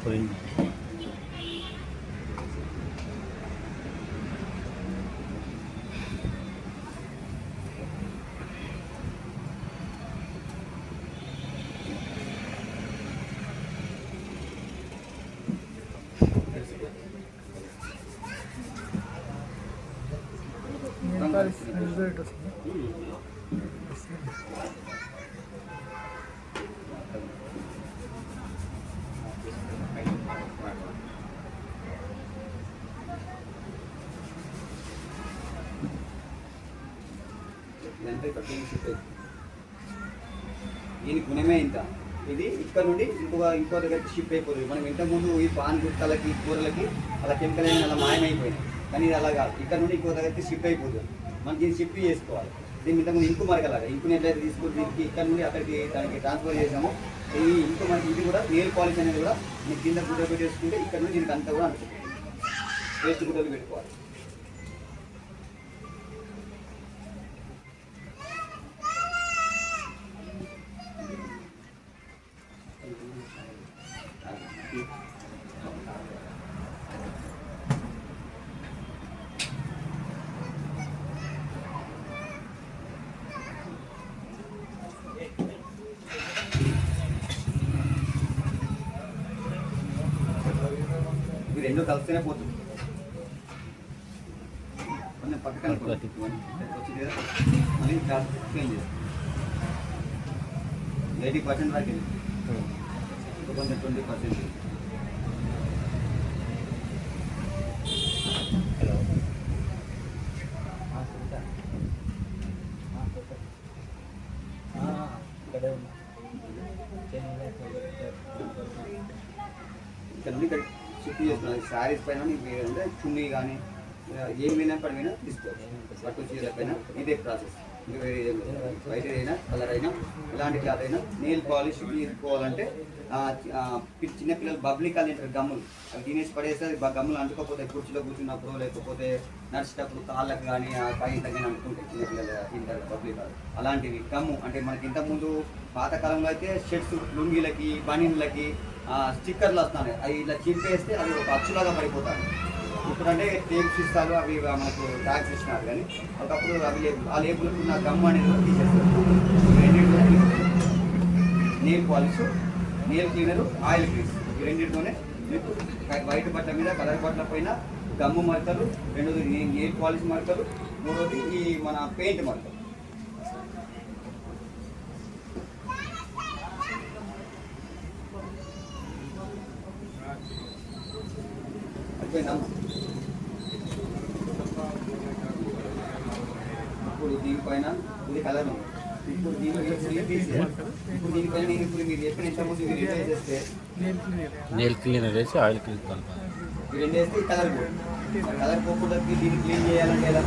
దీని గుణమే ఇంత. ఇది ఇక్కడ నుండి ఇంకో దగ్గరికి షిఫ్ట్ అయిపోతుంది. మనం ఇంతకుముందు ఈ పాన్ గుట్టలకి కూరలకి అలా కెమికల్ అయినా అలా మాయమైపోయినాయి, కానీ ఇది అలా కాదు. ఇక్కడ నుండి ఇంకో దగ్గరికి షిఫ్ట్ అయిపోతుంది. మనం దీన్ని షిఫ్ట్ చేసుకోవాలి. దీని ఇంతకుముందు ఇంకు మరకలాగా ఇంకుని ఎట్లయితే తీసుకుని దీనికి ఇక్కడ నుండి అక్కడికి దానికి ట్రాన్స్ఫర్ చేసాము. ఈ ఇంకు మనకి ఇది కూడా నెయిల్ పాలిష్ అనేది కూడా మీకు కింద గుడ్డ పెట్టేసుకుంటే ఇక్కడ నుండి దీనికి అంతా కూడా అనుకుంటుంది. పేస్ట్ గుడ్డలు పెట్టుకోవాలి. రెండు కలిస్తేనే పోతుంది. కొంచెం పక్కన వచ్చింది కదా, మళ్ళీ క్లీన్ చేస్తాం. 80% వరకు కొంచెం 20%. ఇక్కడ నుండి ఇక్కడ షిఫ్ట్ చేస్తున్నాను. శారీస్ పైన అంటే చున్నీ కానీ ఏం వినా పడినా తీసుకోవచ్చు. పట్టు చీర పైన ఇదే ప్రాసెస్. ఇంకా వేరే వైట్ అయినా కలర్ అయినా ఎలాంటి క్లాత్ అయినా నెయిల్ పాలిష్ తీసుకోవాలంటే చిన్నపిల్లలు బబ్లీ కాల్ అంటారు, గమ్ములు అవి తినేసి పడేస్తే అది గమ్ములు అంటుకోపోతే కుర్చీలో కూర్చున్నప్పుడు లేకపోతే నడిచేటప్పుడు కాళ్ళకు కానీ పై తగ్గిన అంటుకుంటాయి చిన్నపిల్లలు తింటారు బబ్లీ కాల్. అలాంటివి గమ్ము అంటే మనకి ఇంతకుముందు పాతకాలంలో అయితే షర్ట్స్ లుంగీలకి బనీన్లకి స్టిక్కర్లు వస్తాయి. అవి ఇలా చింపేస్తే అవి ఒక అచ్చులాగా పడిపోతాయి. ఇప్పుడంటే టేప్స్ ఇస్తారు, అవి మనకు ట్యాక్స్ ఇచ్చినారు. కానీ ఒకప్పుడు అవి లేబుల్ ఆ లేబుల్కి ఉన్న గమ్ అనేది కూడా తీసేస్తారు. Nail polish, nail cleaner, oil grease ఈ రెండింటితోనే మీకు వైట్ బట్టల మీద కలర్ బట్టల పైన గమ్ము మరకలు, రెండోది నెయిల్ పాలిష్ మరకలు, మూడోది ఈ మన పెయింట్ మరకలు. ఇప్పుడు దీనిపైన ఇది కలర్ ఉంది. ఇప్పుడు దీనిపైన నేను ఇప్పుడు మీరు చెప్పిన ఇంతకుముందు మీరు రిటైల్ చేస్తే నెయిల్ క్లీనర్ వేసి ఆయిల్ క్లీన్ ఈ రెండు వేస్తే కలర్ పోతుంది. కలర్ పోకుండా దీన్ని క్లీన్ చేయాలంటే ఎలా?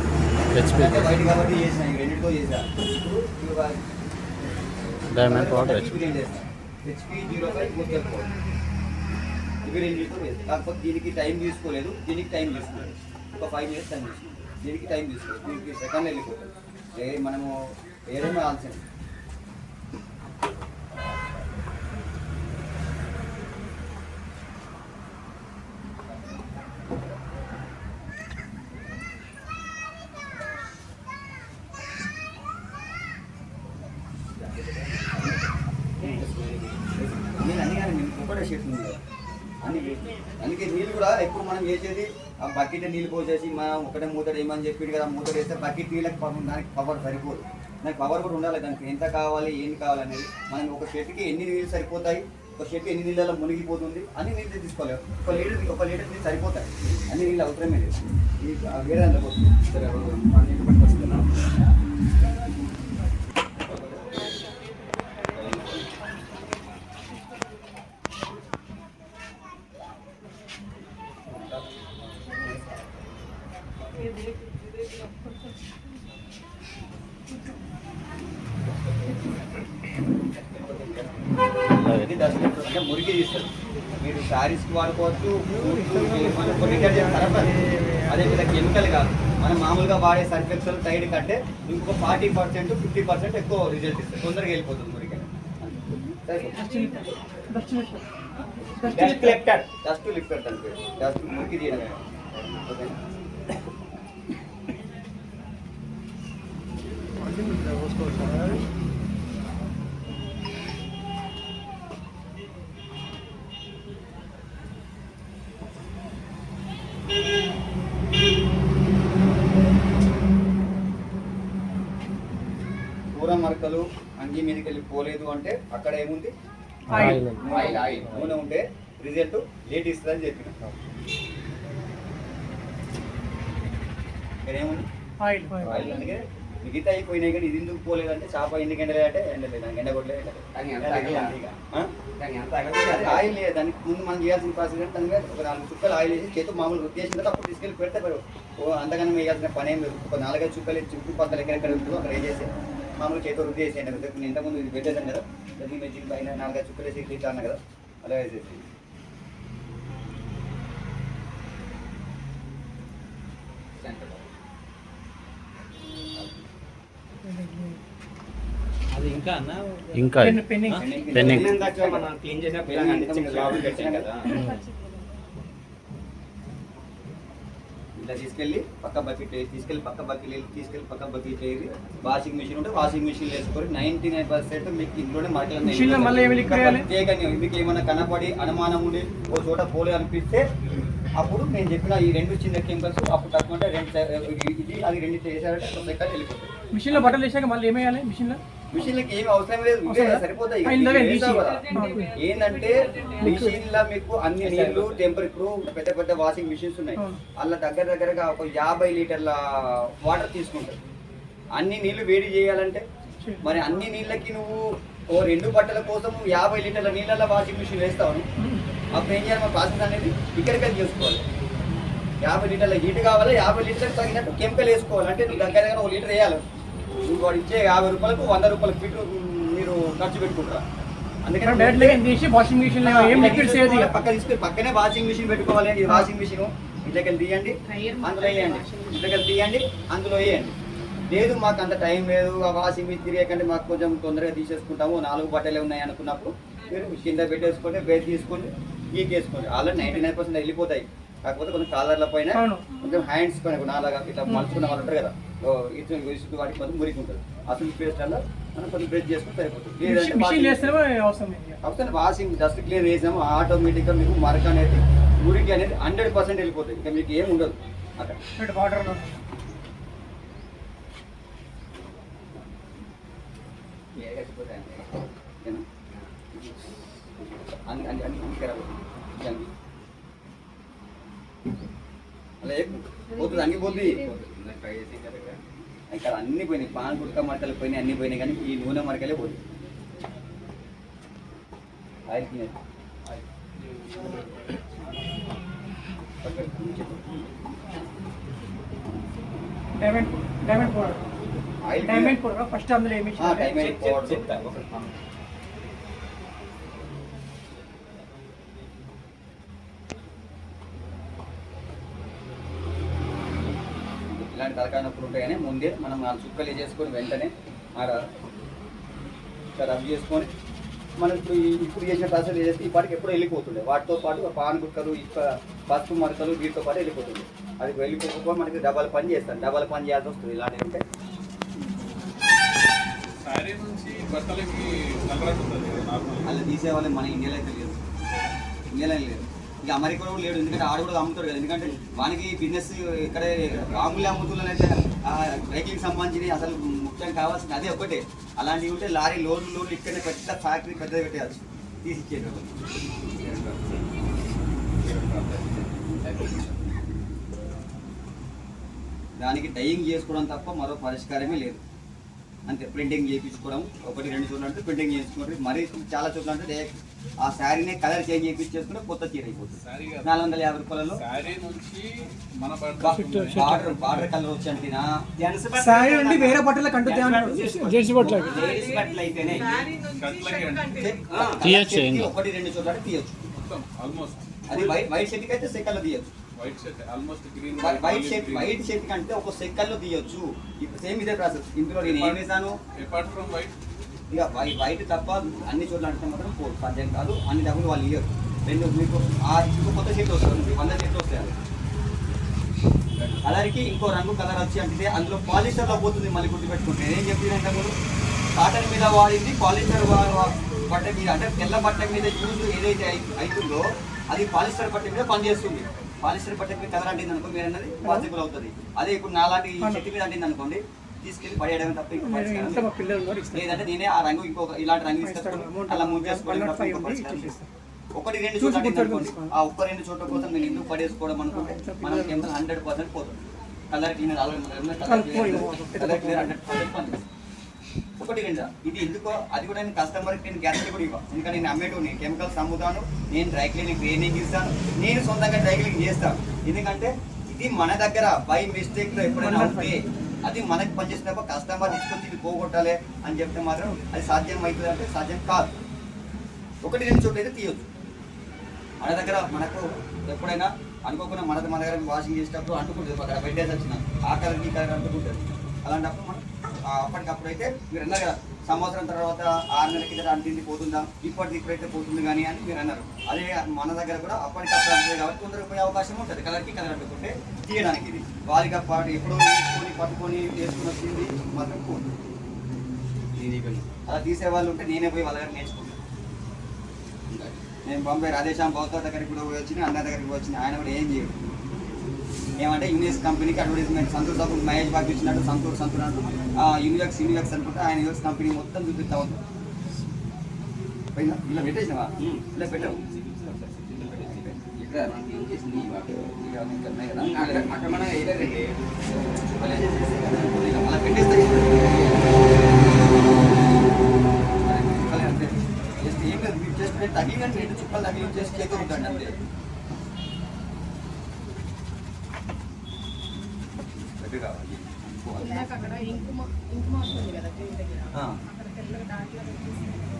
వైట్ కాబట్టి చేసిన ఈ రెండింటితో చేశాను. డైమండ్ పౌడర్ HP 05 ముద్దల పౌడర్ ఇవి రెండింటితో వేస్తాను. కాకపోతే దీనికి టైం తీసుకోలేదు, దీనికి టైం తీసుకోలేదు. ఒక 5 minutes టైం తీసుకున్నాను. దీనికి టైం తీసుకోలేదు, దీనికి సెకండ్ వెళ్ళిపోతుంది. మనము ఏదైనా ఆల్సిన నేను అన్ని కానీ నేను ఒకటే షీట్ ఉంది కదా అన్ని. అందుకే నీళ్ళు కూడా ఎక్కువ మనం వేసేది ఆ బకెట్ నీళ్ళు పోసేసి మనం ఒకటే మూతడు ఏమని చెప్పి కదా మూతడు వేస్తే బకెట్ నీళ్ళకి దానికి పవర్ సరిపోదు. దానికి పవర్ కూడా ఉండాలి. దానికి ఎంత కావాలి ఏం కావాలనేది మనం ఒక షెట్కి ఎన్ని నీళ్ళు సరిపోతాయి, ఒక షెట్ ఎన్ని నీళ్ళలో మునిగిపోతుంది అన్ని నీళ్ళు తీసుకోవాలి. ఒక లీటర్ నీళ్ళు సరిపోతాయి, అన్ని నీళ్ళు అవసరమే లేదు. వేరే దాంట్లో అంటే మురికి తీస్తారు. మీరు శారీస్కి వాడుకోవచ్చు, రిటైల్ చేస్తారు. అదే విధంగా కెమికల్ కాదు, మనం మామూలుగా వాడే సర్ఫ్ ఎక్సెల్ టైడ్ కంటే ఇంకొక 40% 50% ఎక్కువ రిజల్ట్ ఇస్తుంది. తొందరగా వెళ్ళిపోతుంది మురికి. Dust lifter. డస్ట్ లిఫ్టర్ అని పేరు. డస్ట్ మురికి తీయడం. ఓకేనా? కూర మరకలు అంగి మీదకి వెళ్ళి పోలేదు అంటే అక్కడ ఏముంది? ఆయిల్. ఆయిల్ నూనె ఉంటే రిజల్ట్ లేట్ ఇస్తుందని చెప్పిన. ఇక్కడ ఏముంది? ఆయిల్. ఆయిల్. అందుకే మిగతా అయిపోయినాయి కానీ ఇది ఎందుకు పోలేదంటే చేప ఎన్ని గంటలే అంటే ఎండలేదు, ఎండగొట్టలేదు. ఆయిల్ లేదు దానికి ముందు మనం చేయాల్సిన ప్రాసెస్ అంటే దాని మీద ఒక 4 చుక్కలు ఆయిల్ వేసి చేతి మామూలు వృద్ధి చేసిన తర్వాత అప్పుడు తీసుకెళ్ళి పెడితే అంతకన్నా వేయాల్సిన పని ఏం లేదు. ఒక 4-5 చుక్కలు చుట్టుపక్కల ఎక్కడెక్కడ ఉంటుందో అక్కడ ఏం చేసి మామూలు చేతితో వృద్ధి చేసేయండి. నేను ఇంతకుముందు ఇది పెట్టేసాను కదా, అది మెచ్చిన పైన 4-5 చుక్కలు వేసి ఇట్లా అన్నా కదా, అలా వేసేసి అది ఇంకా అన్న ఇంకా పెన్నింగ్. పెన్నింగ్. మనం క్లీన్ చేసిన పిల్లలు అందించిన లోపలికి పెట్టాం కదా. ఇట్లా తీసుకెళ్ళి పక్క బకెట్ తీసుకెళ్ళి పక్క బకెట్ వేసి వాషింగ్ మిషన్ ఉంటే వాషింగ్ మిషన్ వేసుకొని 99% మీకు ఇంట్లోనే మిషన్లో మళ్ళీ ఏమి లిక్విడ్ వేయాలి? ప్రత్యేకంగా మీకు ఏమైనా కనపడి అనుమానం ఉండి ఓ చోట పోలే అనిపిస్తే అప్పుడు నేను చెప్పిన ఈ 2 చిన్న కెమికల్స్ అప్పుడు తక్కువ అంటే ఇది అది 2 చేశారంటే ఎక్కడ వెళ్ళిపోతుంది. మిషన్లో బట్టలు వేసాక మళ్ళీ ఏమేయాలి? మిషన్లకి ఏమి అవసరం లేదు, ఇవే సరిపోతాయి. ఏంటంటే మిషన్లో మీకు అన్ని నీళ్లు ఇప్పుడు పెద్ద పెద్ద వాషింగ్ మిషన్స్ ఉన్నాయి, అలా దగ్గరగా ఒక 50 లీటర్ల వాటర్ తీసుకుంటారు. అన్ని నీళ్లు వేడి చేయాలంటే మరి అన్ని నీళ్ళకి నువ్వు ఓ 2 బట్టల కోసం 50 లీటర్ల నీళ్ళ వాషింగ్ మిషన్ వేస్తావు. అప్పుడు ఏం చేయాలి? మన ప్రాసెస్ అనేది ఇక్కడికి చేసుకోవాలి. 50 లీటర్ల హీట్ కావాలి, 50 లీటర్లకు తగినట్టు కెమికల్ వేసుకోవాలి. అంటే నువ్వు దగ్గర 1 లీటర్ వేయాలి. నువ్వు వాడు ఇచ్చే 50 రూపాయలకు 100 రూపాయల ఫిట్ మీరు ఖర్చు పెట్టుకుంటారా? అందుకని వాషింగ్ మిషన్ పక్క తీసుకెళ్ళి పక్కనే వాషింగ్ మిషన్ పెట్టుకోవాలి. ఈ వాషింగ్ మిషన్ ఇంట్లోకి తీయండి, అందులో వేయండి, ఇంట్లోకి తీయండి, అందులో వేయండి. లేదు మాకు అంత టైం లేదు, ఆ వాషింగ్ మిషన్ తిరిగేకంటే మాకు కొంచెం తొందరగా తీసేసుకుంటాము, 4 బట్టలే ఉన్నాయి అనుకున్నప్పుడు మీరు కింద పెట్టేసుకోండి, బేస్ తీసుకోండి, గీకేసుకోండి. ఆల్రెడీ 99% వెళ్ళిపోతాయి. కాకపోతే కొంచెం కాలర్ల పైన కొంచెం హ్యాండ్స్ పైన నాలాగా ఇట్లా మలుచుకున్న వాళ్ళు ఉంటారు కదా, ఇటు వాటికి కొంచెం మురికి ఉంటుంది. అసలు పేస్ట్ అలా మనం కొంచెం బ్రష్ చేసుకుని సరిపోతుంది. అవసరం వాషింగ్ డస్ట్ క్లీన్ చేసాము ఆటోమేటిక్గా మీకు మరక అనేది మురికి అనేది 100% వెళ్ళిపోతుంది. ఇంకా మీకు ఏమి ఉండదు అక్కడ. వాటర్ అలా పోతుంది, అంగిపోతుంది. ఇక్కడ అన్ని పోయినాయి, పాన్ గుట్క మరకలు పోయినాయి, అన్ని పోయినాయి, కానీ ఈ నూనె మరకలే పోతుంది. Oil cleaner diamond powder first అందులో ఏమి డైమండ్ పౌడర్ ఇలాంటి తలకాయ నొప్పులు ఉంటాయి. కానీ ముందే మనం 4 చుక్కలు చేసుకొని వెంటనే రబ్ చేసుకొని మనం ఇప్పుడు చేసిన ప్రాసెస్ చేస్తే ఈ పాటికి ఎప్పుడో వెళ్ళిపోతుండే. వాటితో పాటు పాన్ గుక్కలు పసుపు మరకలు వీటితో పాటు వెళ్ళిపోతుంది. అది వెళ్ళిపోకపోతే మనకి డబల్ పని చేస్తాను, డబల్ పని చేయాల్సి వస్తుంది. ఇలాంటివి ఉంటే అలా తీసేవాళ్ళే మన ఇండియాలో అయితే లేదు, ఇండియాలో లేదు. ఇక అమెరికాలో కూడా లేడు, ఎందుకంటే ఆడ కూడా అమ్ముతాడు కదా. ఎందుకంటే వానికి బిజినెస్ ఇక్కడ రాములే అమ్ముతున్నైతే బైకింగ్ సంబంధించి అసలు ముఖ్యం కావాల్సింది అదే ఒకటే. అలాంటివి ఉంటే లారీ లోన్లు ఇక్కడనే పెద్ద ఫ్యాక్టరీ పెద్దది పెట్టేయచ్చు, తీసి ఇచ్చేటప్పుడు. దానికి డైయింగ్ చేసుకోవడం తప్ప మరో పరిష్కారమే లేదు. అంతే, ప్రింటింగ్ చేయించుకోవడం 1-2 చోట్ల అంటే ప్రింటింగ్ చేయించుకోవడం. మరీ చాలా చోట్ల అంటే ఆ శారీనే కలర్ చేంజ్ చేయించుకుంటే కొత్త చీర అయిపోతుంది. 450 రూపాయలలో బార్డర్ కలర్ వచ్చి వేరే బట్టలు జెంట్స్ బట్టలు అయితేనే 1-2 చోట్ల తీయచ్చు. అది వైట్ షర్ట్ అయితే సెకల్లో తీయచ్చు. వైట్ షర్ట్ కంటే ఒక సెకల్లో తీయచ్చు. ఇప్పుడు సేమ్ ఇదే ప్రాసెస్. ఇందులో నేను ఏం వేసాను, ఇక వైట్ తప్ప అన్ని చోట్ల అంటే మాత్రం 18 కాదు, అన్ని డబ్బులు వాళ్ళు ఇవ్వరు. మీకు ఇంకో కొత్త షీట్ వస్తుంది, 100 షీట్లు వస్తాయి. కలర్కి ఇంకో రంగు కలర్ వచ్చి అంటే అందులో పాలిస్టర్లో పోతుంది. మళ్ళీ గుర్తుపెట్టుకుంటే నేనేం చెప్పిందంటే మీరు కాటన్ మీద వాడింది పాలిస్టర్ బట్ట మీద, అంటే తెల్ల బట్ట మీద యూజ్ ఏదైతే అవుతుందో అది పాలిస్టర్ బట్ట మీద పనిచేస్తుంది. పాలిస్టర్ బట్ట మీద కలర్ అంటింది అనుకో మీరు అన్నది పాసిబుల్ అవుతుంది. అదే ఇప్పుడు నాలాంటి చెట్టు మీద అంటింది అనుకోండి, తీసుకెళ్ళి పడేయడం తప్ప ఇంకో పరిష్కారం లేదంటే నేనే ఆ రంగు ఇంకొక ఇలాంటి రంగు తీసుకొచ్చుకోవడం అలా మూవ్ చేసుకోవడం తప్ప ఇంకో పరిష్కారం లేదు. 1-2 చోట్ల అనుకోండి, ఆ 1-2 చోట్ల కోసం మీరు ఎందుకు పడేసుకోవడం అనుకుంటే మనం కెమికల్ 100% పోతుంది. కలర్ క్లీనర్ కలర్ క్లియర్ 100% పనిచేస్తుంది. 1-2 ఇది ఎందుకో అది కూడా నేను కస్టమర్కి నేను గ్యారెంటీ కూడా ఇవ్వాలి. ఎందుకంటే నేను అమ్మేటో నేను కెమికల్స్ అమ్ముతాను, నేను డ్రై క్లీనింగ్ ట్రైనింగ్ ఇస్తాను, నేను సొంతంగా డ్రై క్లీనింగ్ చేస్తాను. ఎందుకంటే ఇది మన దగ్గర బై మిస్టేక్లో ఎప్పుడైనా అవుతే అది మనకి పనిచేసినప్పుడు కస్టమర్ తీసుకొచ్చి ఇది పోగొట్టాలి అని చెప్తే మాత్రం అది సాధ్యం అవుతుంది అంటే సాధ్యం కాదు. 1-2 చోట్ల అయితే తీయొచ్చు. మన దగ్గర మనకు ఎప్పుడైనా అనుకోకుండా మన దగ్గర వాషింగ్ చేసేటప్పుడు అంటుకుంటుంది, అక్కడ పెట్టేసి వచ్చిన ఆ కలర్ ఈ కలర్ అంటుకుంటుంది. అలాంటప్పుడు మనం అప్పటికప్పుడు అయితే మీరు అన్నారు కదా, సంవత్సరం తర్వాత 6 నెలల కింద అంటింది పోతుందా, ఇప్పుడైతే పోతుంది కానీ అని మీరు అన్నారు. అదే మన దగ్గర కూడా అప్పటికప్పుడు అంటుంది కాబట్టి తొందరగా పోయే అవకాశం ఉంటుంది. కలర్కి కలర్ అంటుకుంటే తీయడానికి ఇది వారిగా పాటు ఎప్పుడో వేసుకొని పట్టుకొని వేసుకుని వచ్చింది మాత్రం పోతుంది. అలా తీసేవాళ్ళు ఉంటే నేనే పోయి వాళ్ళ దగ్గర నేర్చుకుంటాను. నేను బాంబే రాధేశ్యామ్ బౌద్ధ దగ్గరికి కూడా వచ్చిన, అన్న దగ్గరికి వచ్చిన, ఆయన కూడా ఏం చేయడు. ఏమంటే యూనియస్ కంపెనీకి అడ్వర్టైజ్మెంట్ సంతూర్ సాబు మహేష్ బాబు ఇచ్చినట్టు సంతూర్ అంటూ యూనివర్క్స్ అనుకుంటే ఆయన యూనివర్క్స్ కంపెనీ మొత్తం చూపిస్తా ఉంది. ఇలా పెట్టేసినవా? ఇలా పెట్టావు ఇక్కడ ఏం చేసింది అక్కడ మనం వేయలేదండి, అలా పెట్టేస్తాయి. ఏం లేదు, మీరు జస్ట్ తగిలిందంటే 2 చుక్కలు తగిలి చేసి చేతి అవుతుంది అంతే.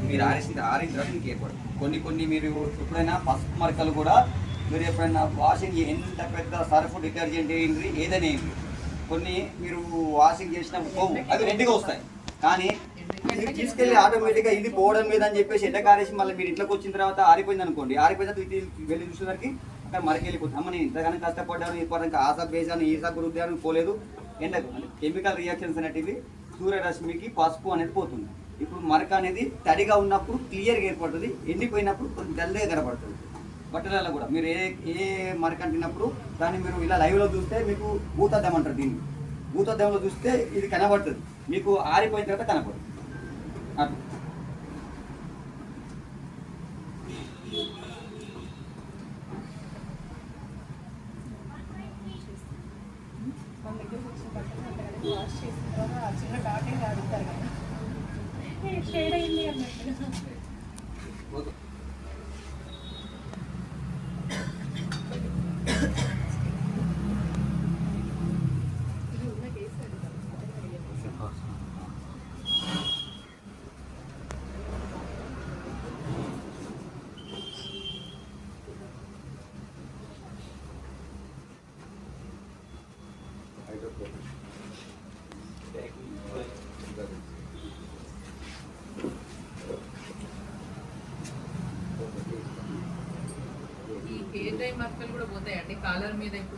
మీరు ఆరిన తర్వాత మీకు ఏర్పడు కొన్ని మీరు ఎప్పుడైనా పసుపు మరకలు కూడా మీరు ఎప్పుడైనా వాషింగ్ ఎంత పెద్ద సర్ఫ్ డిటర్జెంట్ వేయండి ఏదైనా వేయండి, కొన్ని మీరు వాషింగ్ చేసిన పోవు అవి రెడ్డిగా వస్తాయి. కానీ మీరు తీసుకెళ్ళి ఆటోమేటిక్గా ఇది పోవడం మీద అని చెప్పేసి ఎండకారేసి మళ్ళీ మీరు ఇంట్లోకి వచ్చిన తర్వాత ఆరిపోయింది అనుకోండి, ఆరిపోయిన వెళ్ళి చూసేసరికి అక్కడ మరకి వెళ్ళిపోతుంది. అమ్మ నేను ఇంతగానో కష్టపడ్డాను, ఇప్పటికి ఆ సబ్ వేసాను ఈ సబ్ రుద్దాను పోలేదు. ఎండకు కెమికల్ రియాక్షన్స్ అనేటివి సూర్యరశ్మికి పసుపు అనేది పోతుంది. ఇప్పుడు మరక అనేది తడిగా ఉన్నప్పుడు క్లియర్గా ఏర్పడుతుంది, ఎండిపోయినప్పుడు కొంచెం డల్గా కనబడుతుంది. బట్టలలో కూడా మీరు ఏ మరక అంటినప్పుడు దాన్ని మీరు ఇలా లైవ్లో చూస్తే మీకు భూతద్దం అంటారు. దీన్ని భూతద్దంలో చూస్తే ఇది కనబడుతుంది, మీకు ఆరిపోయిన తర్వాత కనబడుతుంది. అట్లా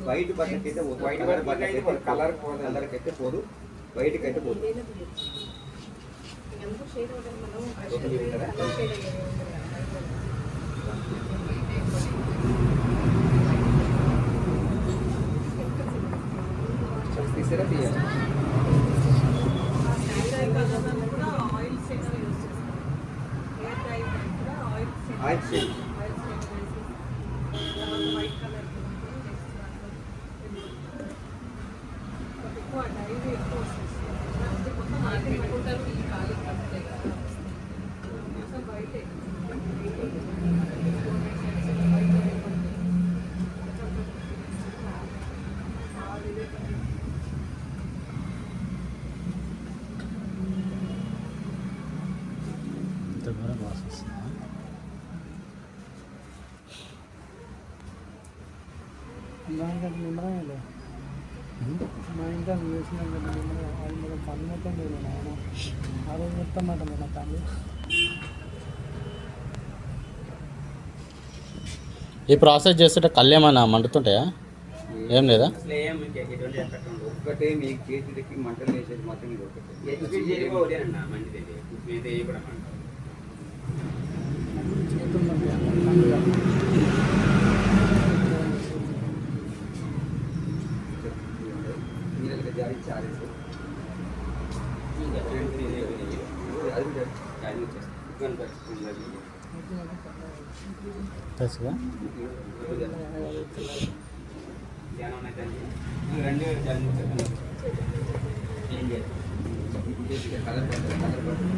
వైట్ బట్టకి అయితే పోదు, వైట్ బట్టకి అయితే కలర్ అయితే పోదు, వైట్కి అయితే పోదు. తీసారా తీయాలి ఆయిల్ షేడ్ నిమ్మరాయలే మా ఇంకా వేసినాం కదా అది మీద పని మొత్తం లేదు నాయన ఆ రోజు మొత్తం మాట మన తల్లి ఈ ప్రాసెస్ చేస్తుంటే కళ్ళు ఏమైనా మండుతుంటాయా? ఏం లేదా? అసలు ఏం ఎటువంటి ఎఫెక్ట్ ఉండదు. ఒక్కటే మీ చేతికి మంటలు వేసేది మాత్రం ఇది ఒకటే. HPGL కూడా ఒకటేనన్నా మంచిది. మీద ఏ కూడా మంట. చేతులు నొప్పి కళ్ళు కాదు. నీళ్ళకి జాడించి ఆరేసి అది కూడా అది వచ్చేస్తుంది. ఇబ్బంది పడుతుంది. తెలుసుగా? ధ్యానం అయితే 2 జాయిన్ చేస్తాను. ఏం చేయాలి? కలర్ పడుతుంది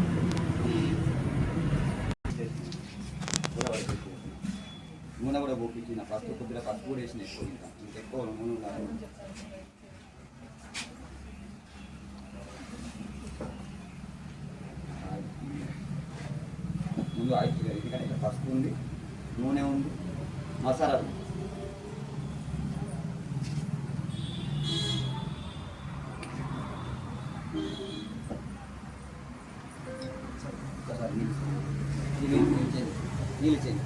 నూనె కూడా పోపించిన ఫస్ట్ కొద్దిగా పసుపు కూడా వేసిన ఎక్కువ ఇంకా ఎక్కువ నూనె ఉండాలి. ముందు ఆయిల్ ఎందుకంటే ఇక్కడ పసుపు ఉంది, నూనె ఉంది, మసాలా ఉంది. ఒకసారి నీళ్ళు చేయండి.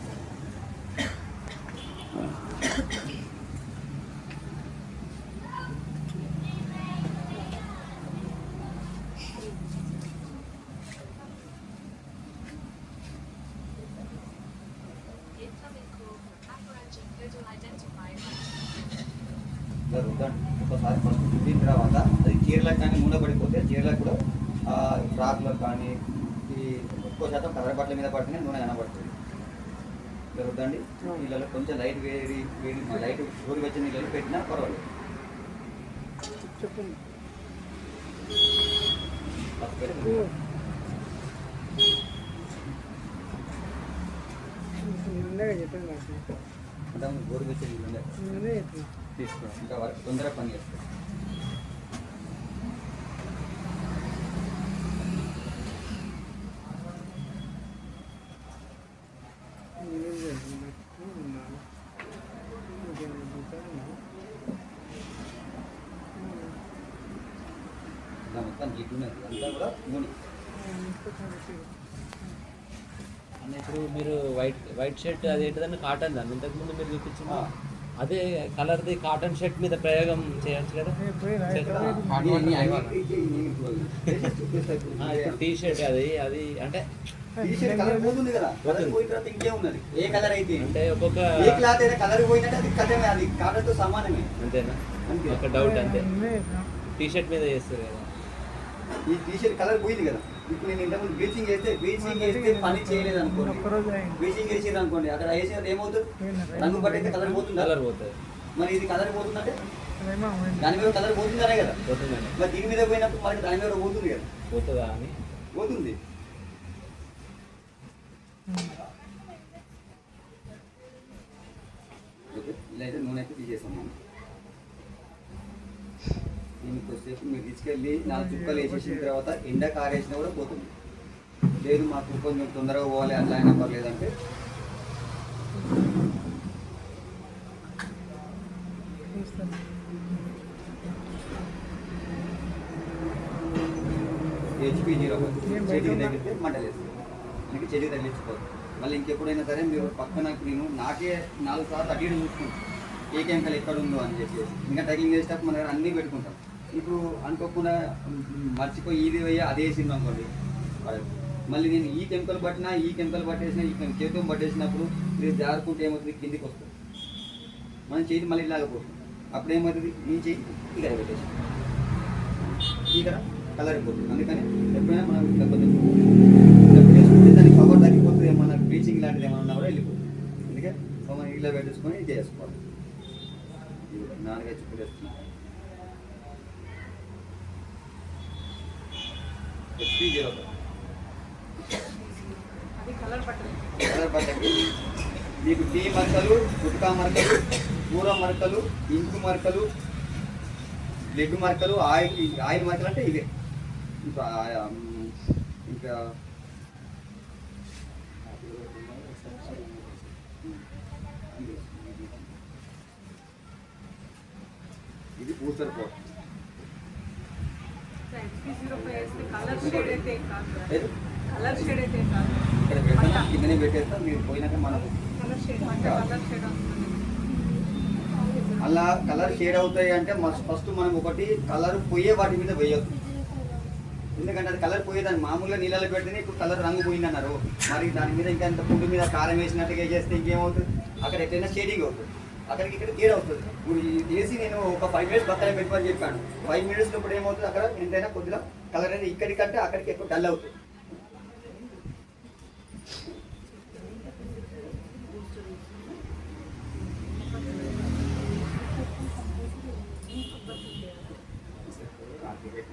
ఒకసారి ఫస్ట్ రుద్దిన తర్వాత అది చీరలకు కానీ నూనె పడిపోతే చీరలకు కూడా ఫ్రాక్లకు కానీ ఈ ఎక్కువ శాతం కలర్ బట్టల మీద పడితేనే నూనె కనబడుతుంది. ఇలా రుద్దండి. నీళ్ళలో కొంచెం లైట్ వేడి లైట్ గోరు వచ్చిన నీళ్ళలో పెట్టినా పర్వాలేదు. చెప్పండి. ఫస్ట్ పెట్టి నిన్నగా చెప్పాను నాకు. అంటే గోరు వచ్చే నీళ్ళు నిన్ననే చెప్పాను. తీసుకో ఇంకా వరకు తొందరగా పని చేస్తాం. ఇలా మొత్తం జిడ్డున్నది అంతా కూడా నూనె. అన్న ఇప్పుడు మీరు వైట్ షర్ట్ అది ఏంటంటే కాటన్ దాన్ని ఇంతకుముందు మీరు చూపించిన అదే కలర్ది కాటన్ షర్ట్ మీద ప్రయోగం చేయొచ్చు కదా. ఇప్పుడు టీ షర్ట్ అది అంటే టీషర్ట్ కలర్ పోతుంది కదా, కలర్ పోయిన తర్వాత ఇంకేమున్నది ఏ కలర్ అయితే అంటే ఒక్కొక్క ఏ క్లాత్ అయితే కలర్ పోయినట్టే అది కథమే, అది కాటన్తో సమానమే. అంతేనా? అంతే. ఒక డౌట్ అంతే. టీ షర్ట్ మీద చేస్తారు కదా. ఈ టీషర్ట్ కలర్ పోయింది కదా, ఇప్పుడు నేను ఇంతకుముందు బ్లీచింగ్ చేస్తే పని చేయలేదు అనుకోండి, బ్లీచింగ్ వేసేది అనుకోండి, అక్కడ వేసేది ఏమవుతుంది, రంగు పట్టయితే కలర్ పోతుందా? కలర్ పోతుంది. మరి ఇది కలర్ పోతుందంటే దాని మీద కలర్ పోతుందనే కదా. పోతుందండి. మరి దీని మీద పోయినప్పుడు మనకి దాని మీద పోతుంది కదా, పోతుందా అని పోతుంది. ఇలా అయితే నూనె అయితే తీసేసాం మనం. దీన్ని కొద్దిసేపు మీరు తీసుకెళ్ళి 4 చుక్కలు వేసేసిన తర్వాత ఎండ కారేసినా కూడా పోతుంది. లేదు మాకు కొంచెం తొందరగా పోవాలి అట్లా అయినా పర్లేదంటే HP0 చెడికి తగిలితే మంటలేదు, మనకి చెడికి తగిలించుకోదు. మళ్ళీ ఇంకెప్పుడైనా సరే మీరు పక్కన నేను నాకే 4 సార్లు అడిగి చూసుకుంటాను ఏ కెమికల్ ఎక్కడ ఉందో అని చెప్పేసి. ఇంకా టైలింగ్ చేసేటప్పుడు మన అన్నీ పెట్టుకుంటాం. ఇప్పుడు అనుకోకుండా మర్చిపోయి ఇది పోయి అదే వేసింది అనుకోండి, మళ్ళీ నేను ఈ కెమికల్ పట్టినా ఈ కెమికల్ పట్టేసిన ఈ చేతితో పట్టేసినప్పుడు మీరు జారుకుంటే ఏమవుతుంది, కిందికి వస్తుంది, మనం చేతి మళ్ళీ ఇలాగపోతుంది. అప్పుడు ఏమవుతుంది, ఈ చేయి ఇక్కడ పెట్టేసి ఇక్కడ కలర్ అయిపోతుంది. అందుకని ఎప్పుడైనా మనం ఇట్లా కొంచెం వేసుకుంటే దానికి పవర్ తగ్గిపోతుంది, ఏమన్నా బ్లీచింగ్ లాంటిది ఏమన్నా ఉన్నా కూడా వెళ్ళిపోతుంది. అందుకే మనం ఇలా పెట్టేసుకొని ఇది చేసుకోవాలి. నాలుగైదు చుక్కలు వేస్తున్నాం. HP0 కలర్ పట్టకి మీకు టీ మరకలు, గుట్కా మరకలు, కూర మరకలు, ఇంకు మరకలు, బ్లడ్ మరకలు, ఆయిల్ మరకలు అంటే ఇవే. ఇంకా ఇది బూస్టర్ కోట్. ఇక్కడ పెడతాం, కిందనే పెట్టేస్తాం. మీరు పోయినాక మనకు మళ్ళా కలర్ షేడ్ అవుతాయి అంటే ఫస్ట్ మనం ఒకటి కలర్ పోయే వాటి మీద వేయొద్దు. ఎందుకంటే అది కలర్ పోయేదాన్ని మామూలుగా నీళ్ళలో పెడితేనే ఇప్పుడు కలర్ రంగు పోయిందన్నారు. మరి దాని మీద ఇంకా ఎంత పుండు మీద కారం వేసినట్టుగా చేస్తే ఇంకేమవుతుంది, అక్కడ ఎట్లయినా షేడింగ్ అవుతుంది, అక్కడికి ఇక్కడ తేడా అవుతుంది. ఇప్పుడు ఇది వేసి నేను ఒక 5 మినిట్స్ పక్కన పెట్టుకోని చెప్పాను. 5 మినిట్స్ ఇప్పుడు ఏమవుతుంది, అక్కడ ఎంతైనా కొద్దిగా కలర్ అనేది ఇక్కడికంటే అక్కడికి ఎక్కువ డల్ అవుతుంది.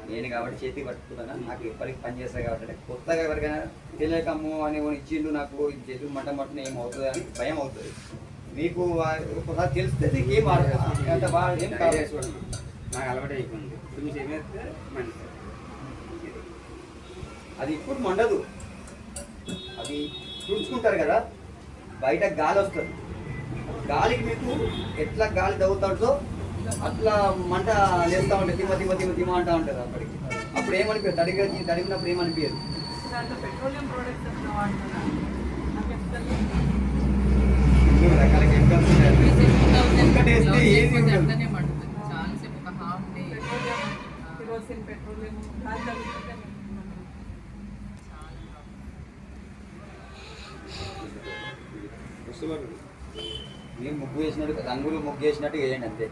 నేను కాబట్టి చేతి పట్టుకున్నాను, నాకు ఎప్పటికి పని చేస్తాను కాబట్టి కొత్తగా ఎవరికైనా తెలియకమ్ము అని ఇచ్చిండు నాకు చేతులు మంట మట్టున ఏమవుతుంది అని భయం అవుతుంది. మీకు ఒకసారి తెలిస్తే ఏం అంత బాగా ఏం కావాలి. నాకు అలవాటు అయిపోయింది. ఇప్పుడు మీరు ఏమైతే మంచి అది ఇప్పుడు మండదు, అది తుడుచుకుంటారు కదా, బయట గాలి వస్తుంది, గాలికి మీకు ఎట్లా గాలి తగ్గుతాడో అట్లా మంట లేస్తూ ఉంటుంది, తిమ్మ తిమ్మ తిమ్మ తిమ్మ అంటూ ఉంటుంది. అప్పుడు ఏమనిపించదు, తడిగినప్పుడు ఏమనిపించదు. రకాల కెమికల్స్ ఒక్కటేస్తే ఏది ఉండదు. మీరు ముగ్గు వేసినట్టు రంగులు ముగ్గు వేసినట్టు వేయండి అంతే.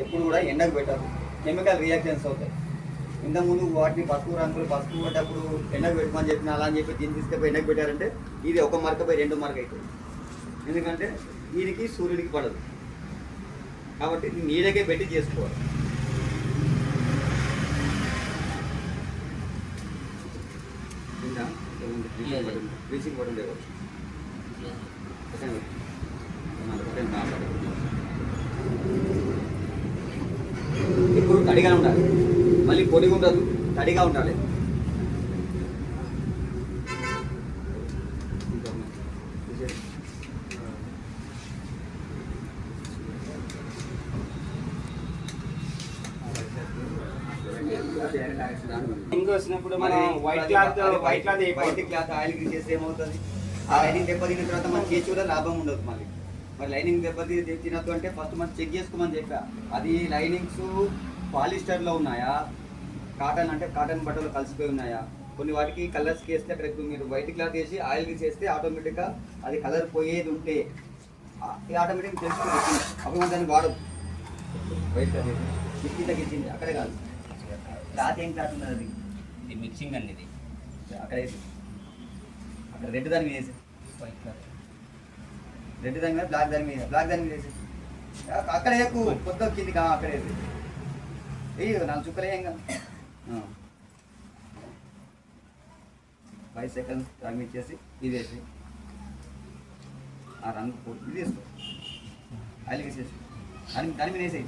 ఎప్పుడు కూడా ఎండకు పెట్టారు, కెమికల్ రియాక్షన్స్ అవుతాయి. ఇంతకుముందు వాటిని పసుపు రంగులు పసుపు పడ్డప్పుడు ఎండకు పెట్టమని చెప్పిన అలా అని చెప్పి దీన్ని తీసుకుపోయి ఎండకు పెట్టారంటే ఇది ఒక మరకపై 2 మార్క్ అవుతుంది. ఎందుకంటే దీనికి సూర్యుడికి పడదు కాబట్టి నీడకే పెట్టి చేసుకోవాలి. బ్లీచింగ్ పౌడర్ ఉండేవాళ్ళు ఇప్పుడు తడిగా ఉండాలి, మళ్ళీ పొడిగా ఉండదు, తడిగా ఉండాలి. ఇంక వచ్చినప్పుడు మనం వైట్ క్లాత్ ఆయిల్ చేస్తే ఏమవుతుంది, ఆ లైనింగ్ దెబ్బతిన్న తర్వాత మన చేసి కూడా లాభం ఉండదు. మరి లైనింగ్ తినద్దు అంటే ఫస్ట్ మనం చెక్ చేసుకోమని చెప్పా. అది లైనింగ్స్ పాలిస్టర్లో ఉన్నాయా, కాటన్ అంటే కాటన్ బట్టలు కలిసిపోయి ఉన్నాయా, కొన్ని వాటికి కలర్స్కి వేస్తే అక్కడ మీరు వైట్ క్లాత్ వేసి ఆయిల్ వేసేస్తే ఆటోమేటిక్గా అది కలర్ పోయేది ఉంటే ఆటోమేటిక్గా తెలుసుకుంటుంది. అప్పుడు మనం దాన్ని వాడదు. వైట్ క్లాత్ కిచ్చి తగ్గించింది అక్కడే కాదు, క్లాత్ ఏం క్లాత్ ఉన్నది, ఇది మిక్సింగ్ అనేది అక్కడ వేసి అక్కడ రెడ్ దాని మీద వేసి వైట్ క్లాత్, రెడ్ దాని మీద బ్లాక్ దాని మీద వేసి అక్కడ ఎక్కువ కొత్త కింది అక్కడ వేసి 4 చుక్కలు వేయంగా 5 సెకండ్స్ టైం ఇచ్చేసి ఇది వేసి ఆ రంగు ఇది వేసుకో, ఆయిల్ వేసేసి దాని మీద వేసేయి.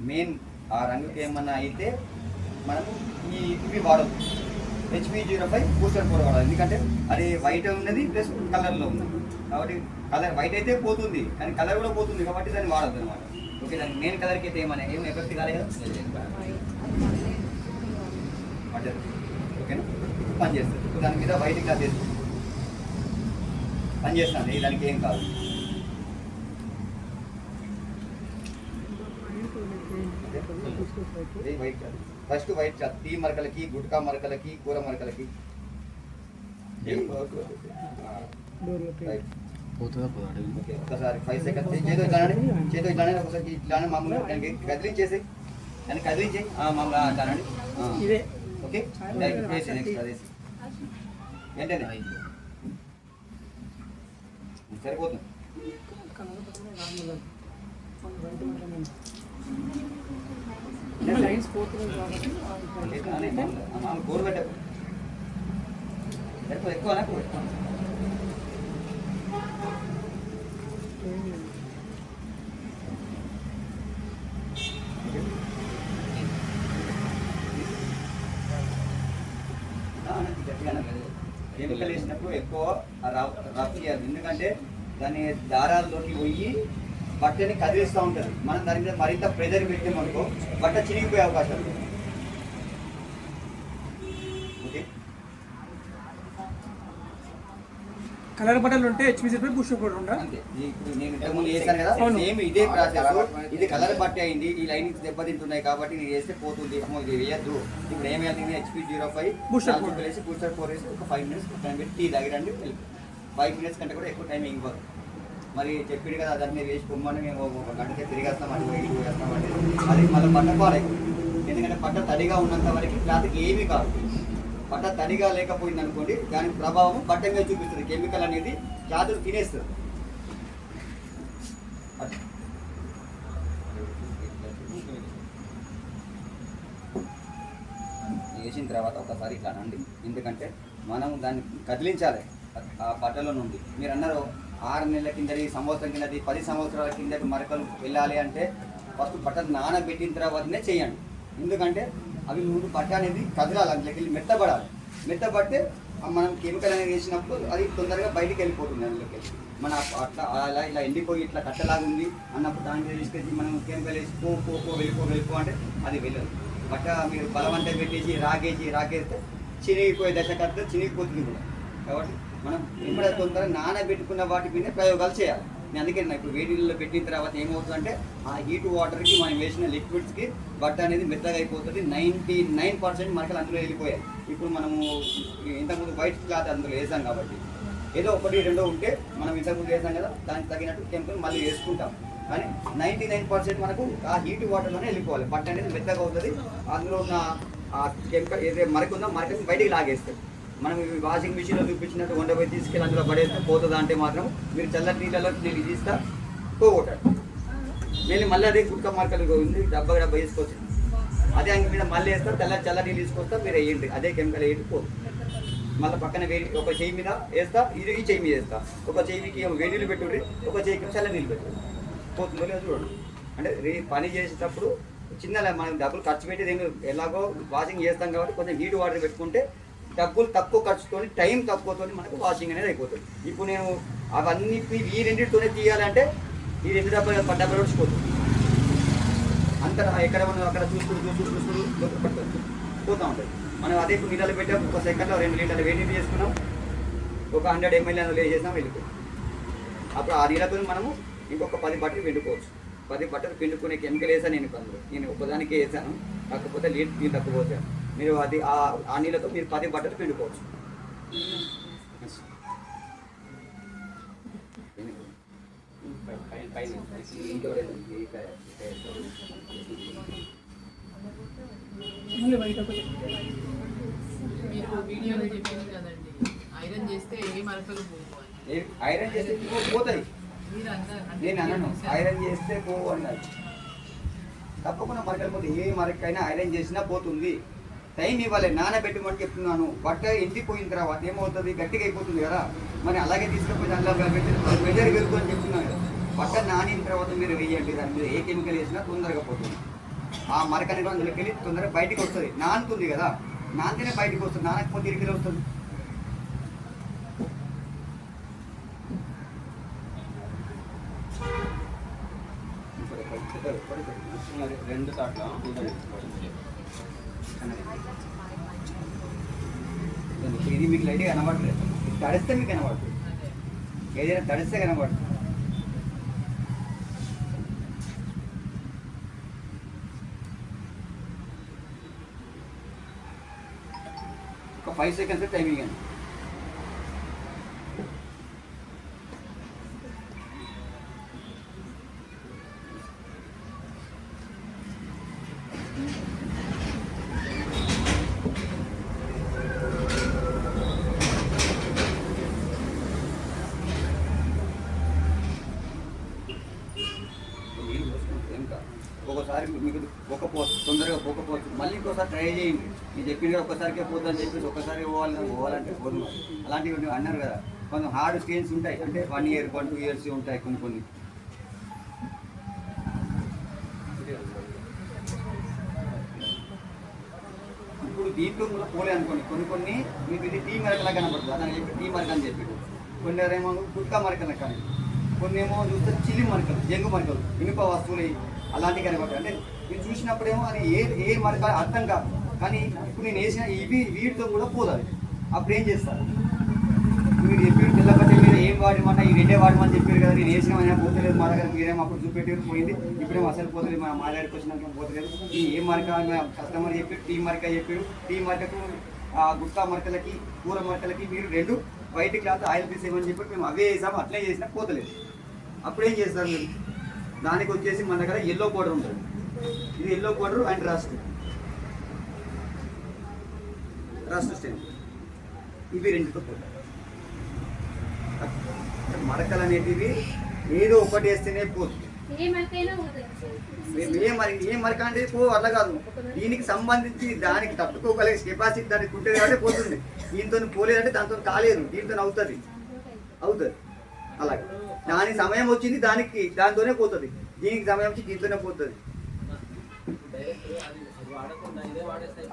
మెయిన్ ఆ రంగుకి ఏమన్నా అయితే మనము ఇవి వాడదు, HP05 బూస్టర్ పౌడర్ వాడాలి. ఎందుకంటే అది వైట్ ఉన్నది ప్లస్ కలర్లో ఉంది కాబట్టి కలర్ వైట్ అయితే పోతుంది కానీ కలర్ కూడా పోతుంది కాబట్టి దాన్ని వాడద్దు అనమాట. ఓకే, దానికి మెయిన్ కలర్కి అయితే ఏమన్నా ఏం ఎఫెక్ట్ కాలేదు పడ్డది. ఓకేనా, పని చేస్తుంది. ఇప్పుడు దాని మీద వైట్ క్లాత్ వేస్తుంది పని చేస్తాను, దానికి ఏం కాదు. White cloth first white cloth tea మరకలకి, గుట్కా మరకలకి, కూర మరకలకి ఒకసారి 5 సెకండ్స్ చేతో ఇట్లానే ఒకసారి ఇట్లానే మామూలుగా దానికి కదిలించేసి దాన్ని కదిలించి మామూలుగా అట్లానండి. ఓకే, వేసి నెక్స్ట్ అదేసి ఏంటంటే సరిపోతుంది. కూర పెట్ట ఎక్కువ ఎక్కువ కెమికల్ వేసినప్పుడు ఎక్కువ రఫ్ చేయాలి. ఎందుకంటే దాని దారాల్లోకి పోయి బట్టని కదిలిస్తూ ఉంటుంది. మనం దాని మీద మరింత ప్రెజర్ పెట్టామనుకో బట్ట చిరిగిపోయే అవకాశం ఉంది. ఓకే, కలర్ బట్టలు ఉంటే హెచ్పిసి బూస్టర్ కూడా ఉందా? అంతే. ఇప్పుడు నేను ఇంతకుముందు చేశాను కదా, సేమ్ ఇదే ప్రాసెస్. ఇది కలర్ బట్ట అయింది, ఈ లైనింగ్స్ దెబ్బతింటున్నాయి కాబట్టి ఇది వేస్తే పోతుంది. అమ్మో ఇది వేయద్దు. ఇప్పుడు ఏం వేయాలి? HP05 బూస్టర్ వేసి బూస్టర్ 4 వేసి ఒక 5 మినిట్స్ టైం పెట్టి టీ తాగిరండి. 5 మినిట్స్ కంటే కూడా ఎక్కువ టైం ఇవ్వదు. మరి చెప్పింది కదా దాన్ని మీరు వేసి పొమ్మని మేము ఒక గంటకే తిరిగేస్తాం, అటు ఇటు వేస్తాం అంటే అది మళ్ళీ బట్ట పాడైపోతుంది. ఎందుకంటే బట్ట తడిగా ఉన్నంత వరకు క్లాత్కి ఏమీ కాదు. బట్ట తడిగా లేకపోయింది అనుకోండి, దాని ప్రభావం బట్ట మీద చూపిస్తుంది. కెమికల్ అనేది క్లాతులు తినేస్తుంది. వేసిన తర్వాత ఒకసారి ఇట్లా అనండి, ఎందుకంటే మనం దాన్ని కదిలించాలి ఆ బట్టల నుండి. మీరు అన్నారు 6 నెలల కిందది, సంవత్సరం కిందది, 10 సంవత్సరాల కిందటి మరకలు వెళ్ళాలి అంటే ఫస్ట్ బట్టలు నానబెట్టిన తర్వాతనే చేయండి. ఎందుకంటే అవి ముందు బట్ట అనేది కదలాలి, అందులోకి వెళ్ళి మెత్తబడాలి. మెత్తబడితే మనం కెమికల్ అనేది వేసినప్పుడు అది తొందరగా బయటికి వెళ్ళిపోతుంది. అందులోకి మన అట్లా అలా ఇలా ఎండిపోయి ఇట్లా కట్టలాగా ఉంది అన్నప్పుడు దాన్ని తీసుకొచ్చి మనం కెమికల్ వేసి వెళ్ళిపో అంటే అది వెళ్ళదు. బట్ట మీరు బలవంతం పెట్టేసి రాకేస్తే చినిగిపోయే దశ కడితే చినిగిపోతుంది కూడా. కాబట్టి మనం ఎప్పుడైతే తొందరగా నానబెట్టుకున్న వాటి మీద ప్రయోగాలు చేయాలి. నేను అందుకే ఇప్పుడు వేడి నీళ్ళలో పెట్టిన తర్వాత ఏమవుతుందంటే ఆ హీట్ వాటర్కి మనం వేసిన లిక్విడ్స్కి బట్ట అనేది మెత్తగా అయిపోతుంది. 99% మరకలు అందులో వెళ్ళిపోయాయి. ఇప్పుడు మనము ఇంతకుముందు వైట్ క్లాత్ అందులో వేసాం కాబట్టి ఏదో 1-2 ఉంటే మనం ఇంతకుముందు వేసాం కదా, దానికి తగినట్టు కెమికల్ మళ్ళీ వేసుకుంటాం. కానీ 99% మనకు ఆ హీట్ వాటర్లోనే వెళ్ళిపోవాలి. బట్ట అనేది మెత్తగా అవుతుంది. అందులో ఉన్న ఆ కెమికల్ ఏదైతే మరక ఉందో మరకని బయటికి లాగేస్తాయి. మనం వాషింగ్ మిషన్లో చూపించినట్టు 100 పోయి తీసుకెళ్ళి అందులో పడేస్తే పోతుందా అంటే మాత్రం మీరు చల్లటి నీళ్ళలో నేను ఇది ఇస్తా పోగొట్టాడు. నేను మళ్ళీ అదే గుట్క మార్కలు ఉంది, డబ్బా వేసుకోవచ్చు. అదే అంగి మీద మళ్ళీ వేస్తారు, చల్ల నీళ్ళు తీసుకొస్తా, మీరు వేయండి. అదే కెమికల్ వేయండి పోదు. మళ్ళీ పక్కన వేడి ఒక చెయ్యి మీద వేస్తా, ఇది ఈ చెయ్యి మీద వేస్తా. ఒక చెయ్యికి వేడి నీళ్ళు పెట్టుర్రి, ఒక చెయ్యికి చల్ల నీళ్ళు పెట్టుర్రి, పోతుందో లేదో చూడండి. అంటే పని చేసేటప్పుడు చిన్న మనం డబ్బులు ఖర్చు పెట్టేది ఏమి, ఎలాగో వాషింగ్ చేస్తాం కాబట్టి కొంచెం హీట్ వాటర్ పెట్టుకుంటే డబ్బులు తక్కువ ఖర్చుతో టైం తక్కువతో మనకు వాషింగ్ అనేది అయిపోతుంది. ఇప్పుడు నేను అవన్నీ ఈ రెండింటితోనే తీయాలంటే ఈ 2 డబ్బాలు పడ్డప్పుడు అంత ఎక్కడ మనం అక్కడ చూసుకుంటూ పోతూ ఉంటుంది. మనం అదే ఇప్పుడు నీళ్ళలో పెట్టాం, ఒక సెకండ్లో 2 లీటర్లు వేడి నీళ్ళు చేసుకున్నాం, ఒక 100 ml అందులో వేసేసినాం, వెళ్ళిపోయి అప్పుడు ఆ నీళ్ళతో మనము ఇంకొక 10 బట్టలు పిండుకోవచ్చు. 10 బట్టలు పిండుకునే కెమికల్ వేసాను నేను అందులో. నేను ఒకదానికే వేసాను, కాకపోతే నీళ్ళు తక్కువ పోసాను. మీరు అది ఆ నీళ్ళతో మీరు 10 బట్టలు పిండుకోవచ్చు. మీరు వీడియోలో చెప్పింది కదండి, ఐరన్ చేస్తే ఏ మరకలు పోవాలి. ఐరన్ చేస్తే పోతాయి. మీరు నేను అన్నాను ఐరన్ చేస్తే పోవు అన్నారు. తప్పకుండా మరకలు పోతే ఏ మరకైనా ఐరన్ చేసినా పోతుంది. టైం ఇవ్వాలి, నానబెట్టమని చెప్తున్నాను. బట్ట ఎండిపోయిన తర్వాత ఏమవుతుంది, గట్టిగా అయిపోతుంది కదా. మరి అలాగే తీసుకుపోయి దాంట్లో ప్రెజర్ పెరుగుతుందని చెప్తున్నాను కదా. బట్ట నానిన తర్వాత మీరు వేయండి, దాని మీద ఏ కెమికల్ వేసినా తొందరగా పోతుంది. ఆ మరక అనేది అందులోకి వెళ్ళి తొందరగా బయటికి వస్తుంది. నానుతుంది కదా, నానితేనే బయటికి వస్తుంది, నానకపోతే ఇరికిలో వస్తుంది. రెండు సార్లు ఇది మీకు లైట్గా కనబడలేదు, తడిస్తే మీకు కనబడుతుంది. ఏదైనా తడిస్తే కనబడుతుంది. ఒక 5 seconds టైమింగ్ అండి. ఒకసారి మీకు తొందరగా పోకపోవచ్చు, మళ్ళీ ఇంకోసారి ట్రై చేయండి. మీరు చెప్పింది ఒక్కసారికే పోతుందని చెప్పేసి ఒక్కసారి పోవాలంటే పోదు. అలాంటివి అన్నారు కదా, కొంచెం హార్డ్ స్టేన్స్ ఉంటాయి, అంటే 1 year 1-2 years ఉంటాయి కొన్ని. ఇప్పుడు దీంట్లో కూడా పోలే అనుకోండి, కొన్ని మీకు ఇది టీ మరకలా కనబడుతుంది. అదని చెప్పి టీ మరక అని చెప్పి కొన్ని ఏమో గుట్కా మరకలా కానీ కొన్ని ఏమో చూస్తే చిల్లి మరకలు, జంగు మరకలు, ఇనుప వస్తువులు అలాంటివి కనబడతాయి. అంటే మీరు చూసినప్పుడేమో అది ఏ మరక అర్థం కాదు. కానీ ఇప్పుడు నేను వేసిన వీటితో కూడా పోదాలి. అప్పుడు ఏం చేస్తారు? మీరు చెప్పారు తెల్లబట్టే మీద ఏం వాడమన్నా ఈ రెండే వాడమని చెప్పారు కదా, నేను వేసినామైనా పోతలేదు మా దగ్గర, మీరేమో అప్పుడు చూపెట్టారు పోయింది, ఇప్పుడేమో అసలు పోతలేదు, మా దగ్గరికి వచ్చినాక పోతలేదు. ఈ ఏ మరక కస్టమర్ చెప్పారు, టీ మరక చెప్పారు, టీ మరకకు గుట్కా మరకలకి కూర మరకలకి మీరు 2 వైట్ క్లాత్ ఆయిల్ పీస్ ఏమని చెప్పి మేము అవే వేసాము, అట్లే చేసినా పోతలేదు. అప్పుడు ఏం చేస్తారు మీరు? దానికి వచ్చేసి మన దగ్గర ఎల్లో పౌడర్ ఉంటుంది. ఇది yellow powder and rust stain, ఇవి 2తో పోతాయి. మరకలు అనేటివి ఏదో ఒకటి వేస్తేనే పోతుంది. ఏ మరక అంటే అట్లా కాదు, దీనికి సంబంధించి దానికి తట్టుకోగల కెపాసిటీ దానికి ఉంటుంది కాబట్టి పోతుంది. దీంతో పోలేదంటే దాంతో కాలేదు, దీంతో అవుతుంది. అలాగే దానికి సమయం వచ్చింది, దాంతోనే పోతుంది. దీనికి సమయం వచ్చి దీంతోనే పోతుంది.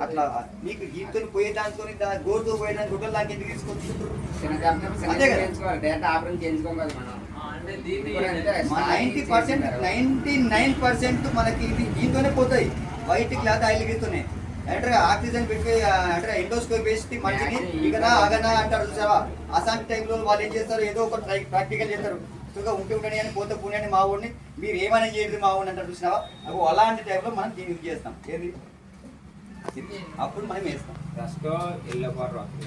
అట్లా మీకు దీంతో పోయే దాంతో గోరుతో పోయేదానికి గుడ్డలు దానికి ఎందుకు తీసుకోవచ్చు? అంతే కదా. 99% మనకి ఇది దీంతోనే పోతాయి. వైట్ క్లాత్ ఆయిల్ గీతోనే అంటే ఆక్సిజన్ పెట్టి అంటే ఎండోస్కోప్ వేసి మనిషిని ఇకనా ఆగనా అంటారు చూసావా? అసాంటి టైంలో వాళ్ళు ఏం చేస్తారు, ఏదో ఒక ప్రాక్టికల్ చేస్తారు. ఉంటే అని పోతే పుణ్యాన్ని మా ఊడిని మీరు ఏమైనా చేయలేదు మా ఊడిని అంటారు చూసినావా? అప్పుడు అలాంటి టైంలో మనం దీన్ని యూజ్ చేస్తాం. ఏది అప్పుడు మనం వేస్తాం.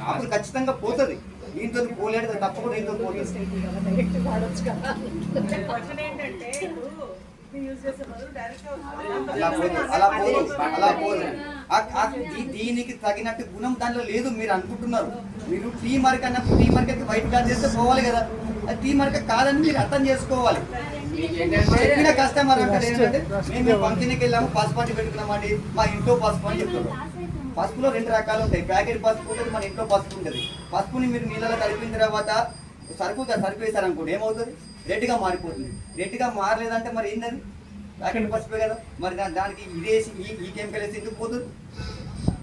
అప్పుడు ఖచ్చితంగా పోతుంది. దీంతో పోలేదు తప్పకుండా దీంతో పోతుంది. అలా పోదు. దీనికి తగినట్టు గుణం దాంట్లో లేదు మీరు అనుకుంటున్నారు. మీరు టీ మార్క్ అన్నప్పుడు టీ మార్క్ వైట్ క్లాత్ చేస్తే పోవాలి కదా, అది టీ మార్క్ కాదని మీరు అర్థం చేసుకోవాలి. చెప్పిన కస్టమర్ అంటే ఏంటంటే మేము ఫంక్షన్కి వెళ్ళాము, పసుపు అంటే పెట్టుకున్నామండి, మా ఇంట్లో పసుపు అని చెప్తున్నారు. పసుపులో 2 రకాలు ఉంటాయి. ప్యాకెట్ పసుపు ఉంటుంది, మన ఇంట్లో పసుపు ఉంటుంది. పసుపుని మీరు నీళ్ళలో కలిపిన తర్వాత సరుకు వేసారనుకోండి, ఏమవుతుంది? రెడ్గా మారిపోతుంది. రెడ్గా మారలేదంటే మరి ఏంటది? ప్యాకెట్ పసుపే కదా. మరి దానికి ఇదేసి ఈ కెమికల్ వేసి ఎందుకు పోతుంది?